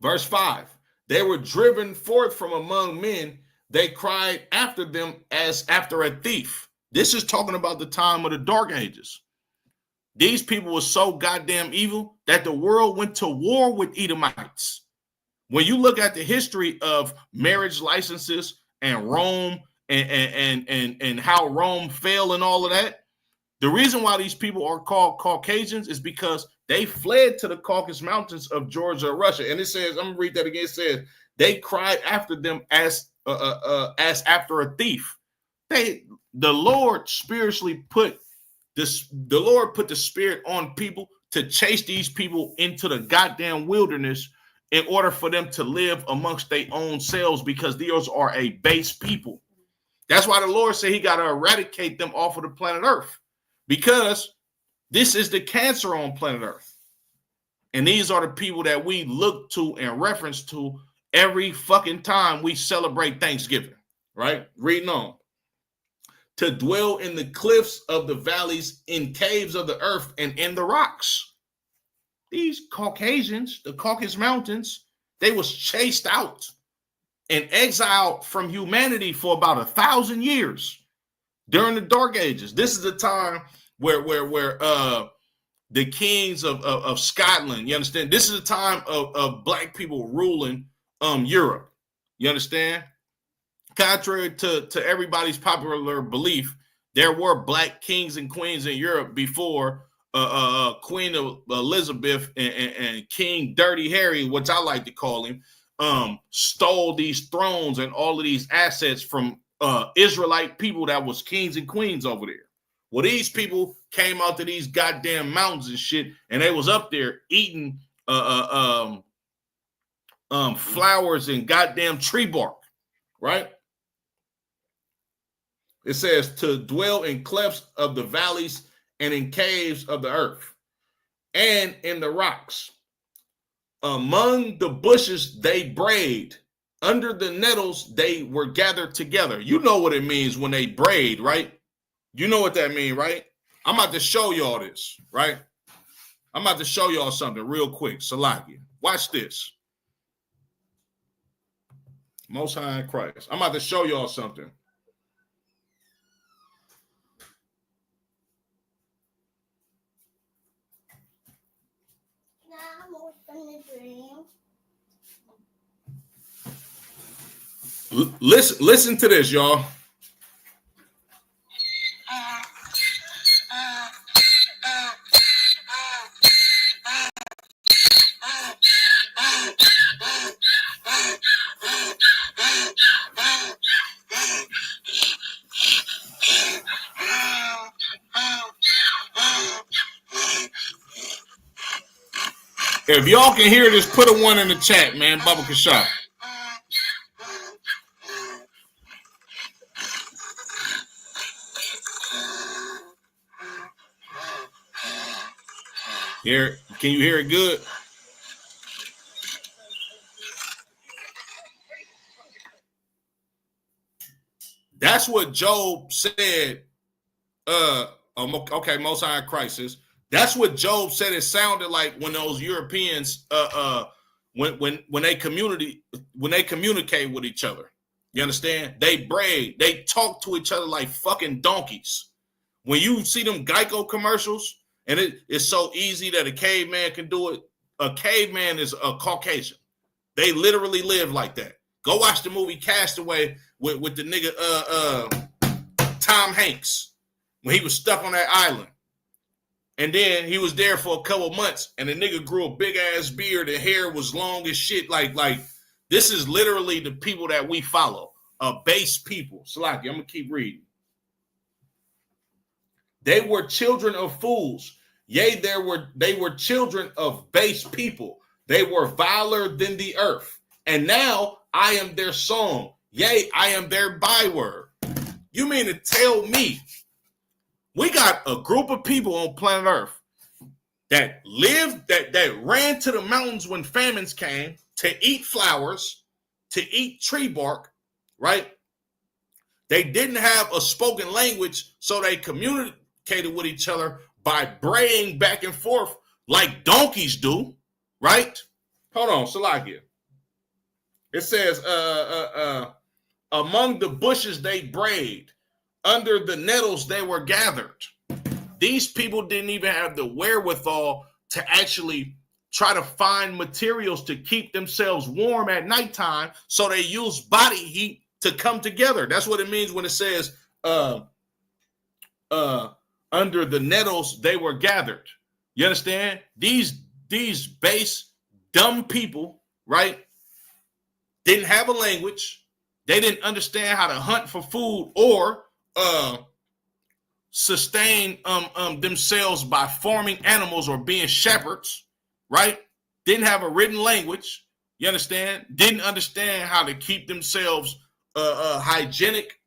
Verse 5, they were driven forth from among men. They cried after them as after a thief. This is talking about the time of the Dark Ages. These people were so goddamn evil that the world went to war with Edomites. When you look at the history of marriage licenses and Rome and how Rome fell and all of that, the reason why these people are called Caucasians is because they fled to the Caucasus Mountains of Georgia, Russia. And it says, I'm gonna read that again. It says they cried after them as after a thief. The Lord spiritually put this. The Lord put the spirit on people to chase these people into the goddamn wilderness in order for them to live amongst their own selves, because these are a base people. That's why the Lord said he got to eradicate them off of the planet Earth, because this is the cancer on planet Earth. And these are the people that we look to and reference to every fucking time we celebrate Thanksgiving, right? Reading on. To dwell in the cliffs of the valleys, in caves of the earth, and in the rocks. These Caucasians, the Caucasus Mountains, they was chased out and exiled from humanity for about 1,000 years during the Dark Ages. This is the time where the kings of Scotland, you understand? This is the time of black people ruling Europe. You understand? Contrary to everybody's popular belief, there were black kings and queens in Europe before Queen Elizabeth and King Dirty Harry, which I like to call him, stole these thrones and all of these assets from Israelite people that was kings and queens over there. Well, these people came out to these goddamn mountains and shit, and they was up there eating flowers and goddamn tree bark, right? It says to dwell in clefts of the valleys and in caves of the earth and in the rocks. Among the bushes they brayed. Under the nettles they were gathered together. You know what it means when they braid, right? You know what that means, right? I'm about to show y'all this, right? I'm about to show y'all something real quick. Salaki, watch this. Most High in Christ. I'm about to show y'all something. Listen to this, y'all. If y'all can hear this, put a 1 in the chat, man. Bubba Kashaf. Here, can you hear it good? That's what Job said. Okay, Most High Crisis. That's what Job said. It sounded like when those Europeans, when they communicate with each other. You understand? They braid. They talk to each other like fucking donkeys. When you see them Geico commercials, and it's so easy that a caveman can do it. A caveman is a Caucasian. They literally live like that. Go watch the movie Castaway with the nigga Tom Hanks when he was stuck on that island. And then he was there for a couple months, and the nigga grew a big ass beard. The hair was long as shit. Like this is literally the people that we follow, base people. Salaki, I'm gonna keep reading. They were children of fools. Yea, they were children of base people. They were viler than the earth. And now I am their song. Yea, I am their byword. You mean to tell me we got a group of people on planet Earth that lived, that ran to the mountains when famines came to eat flowers, to eat tree bark, right? They didn't have a spoken language, so they communicated with each other by braying back and forth like donkeys do, right? Hold on, Salakia. It says, among the bushes they brayed, under the nettles they were gathered. These people didn't even have the wherewithal to actually try to find materials to keep themselves warm at nighttime, so they use body heat to come together. That's what it means when it says under the nettles they were gathered. You understand? These base dumb people, right, didn't have a language. They didn't understand how to hunt for food or sustain themselves by farming animals or being shepherds, right? Didn't have a written language. You understand? Didn't understand how to keep themselves hygienic,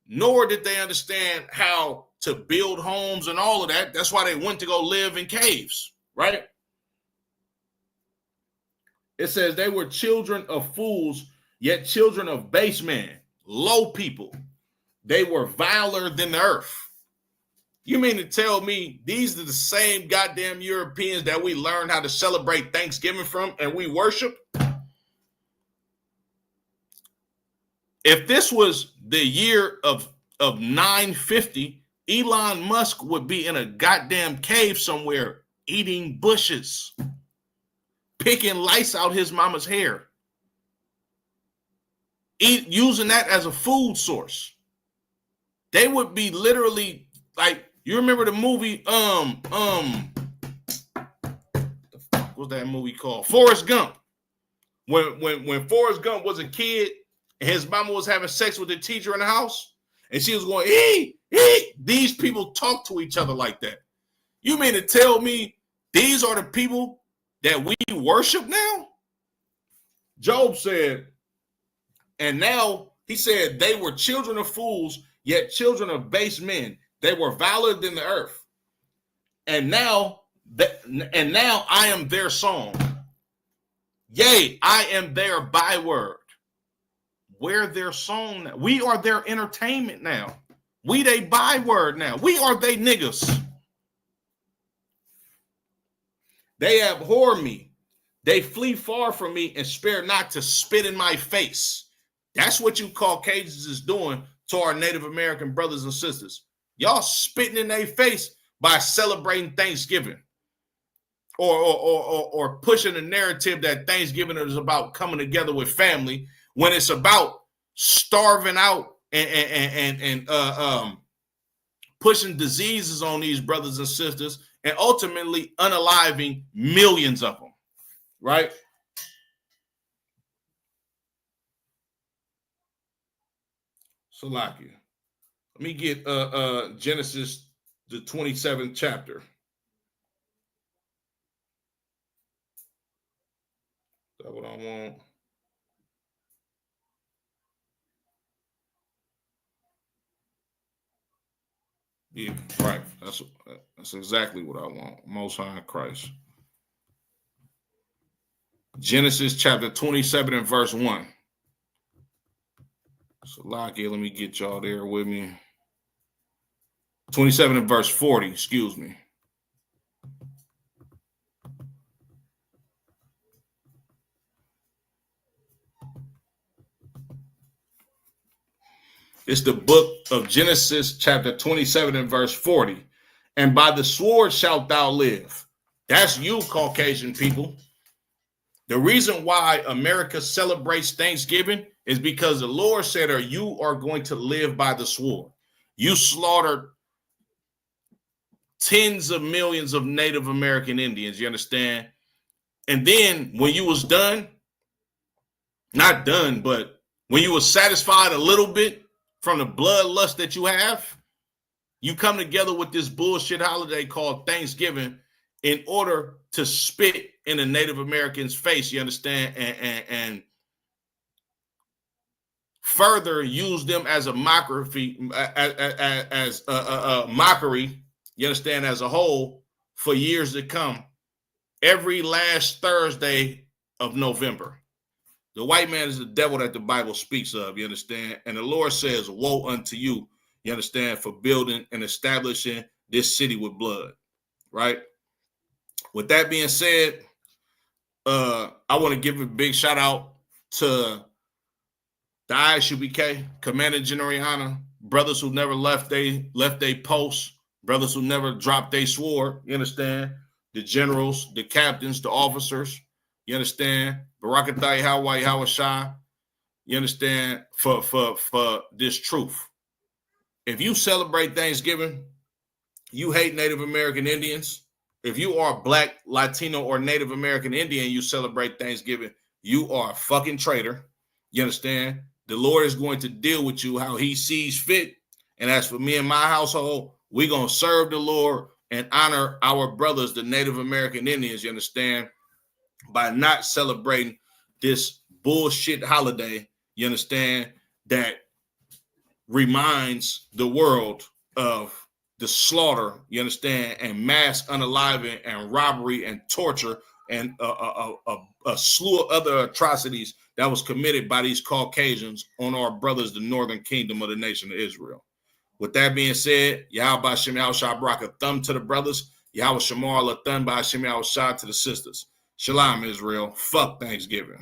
nor did they understand how to build homes and all of that. That's why they went to go live in caves, right? It says they were children of fools, yet children of base men, low people. They were viler than the earth. You mean to tell me these are the same goddamn Europeans that we learned how to celebrate Thanksgiving from and we worship? If this was the year of 950, Elon Musk would be in a goddamn cave somewhere eating bushes, picking lice out his mama's hair, using that as a food source. They would be literally like, you remember the movie, the fuck was that movie called? Forrest Gump. When Forrest Gump was a kid and his mama was having sex with the teacher in the house and she was going, these people talk to each other like that. You mean to tell me these are the people that we worship now? Job said, and now he said they were children of fools, yet children of base men. They were viler than the earth. And now I am their song. Yea, I am their byword. We're their song now. We are their entertainment now. We they byword now. We are they niggas. They abhor me. They flee far from me and spare not to spit in my face. That's what you Caucasians is doing to our Native American brothers and sisters. Y'all spitting in their face by celebrating Thanksgiving or pushing the narrative that Thanksgiving is about coming together with family when it's about starving out and pushing diseases on these brothers and sisters and ultimately unaliving millions of them, right? Salakia. Let me get Genesis, the 27th chapter. Is that what I want? Yeah, right. That's exactly what I want. Most High in Christ. Genesis chapter 27 and verse 1. Salakia, let me get y'all there with me. 27 and verse 40, excuse me. It's the book of Genesis, chapter 27 and verse 40. And by the sword shalt thou live. That's you, Caucasian people. The reason why America celebrates Thanksgiving is because the Lord said, or you are going to live by the sword. You slaughtered tens of millions of Native American Indians, you understand? And then when you was done, not done, but when you was satisfied a little bit from the bloodlust that you have, you come together with this bullshit holiday called Thanksgiving in order to spit in a Native American's face, you understand, and further use them as a mockery, mockery, you understand, as a whole, for years to come, every last Thursday of November. The white man is the devil that the Bible speaks of, you understand? And the Lord says, woe unto you, you understand, for building and establishing this city with blood, right? With that being said, I want to give a big shout out to the ISUBK, Commander General, brothers who never left they post, brothers who never dropped their sword, you understand? The generals, the captains, the officers, you understand? Barakatai Hawaii Hawashai, you understand? For this truth. If you celebrate Thanksgiving, you hate Native American Indians. If you are Black, Latino, or Native American Indian, you celebrate Thanksgiving, you are a fucking traitor. You understand? The Lord is going to deal with you how he sees fit. And as for me and my household, we're going to serve the Lord and honor our brothers, the Native American Indians, you understand, by not celebrating this bullshit holiday, you understand, that reminds the world of the slaughter, you understand, and mass unaliving and robbery and torture and a slew of other atrocities that was committed by these Caucasians on our brothers, the northern kingdom of the nation of Israel. With that being said, Yahweh Shem Yahushua Barak a thumb to the brothers, Yahweh Shamar a thumb by Shem Yahushua to the sisters. Shalom, Israel. Fuck Thanksgiving.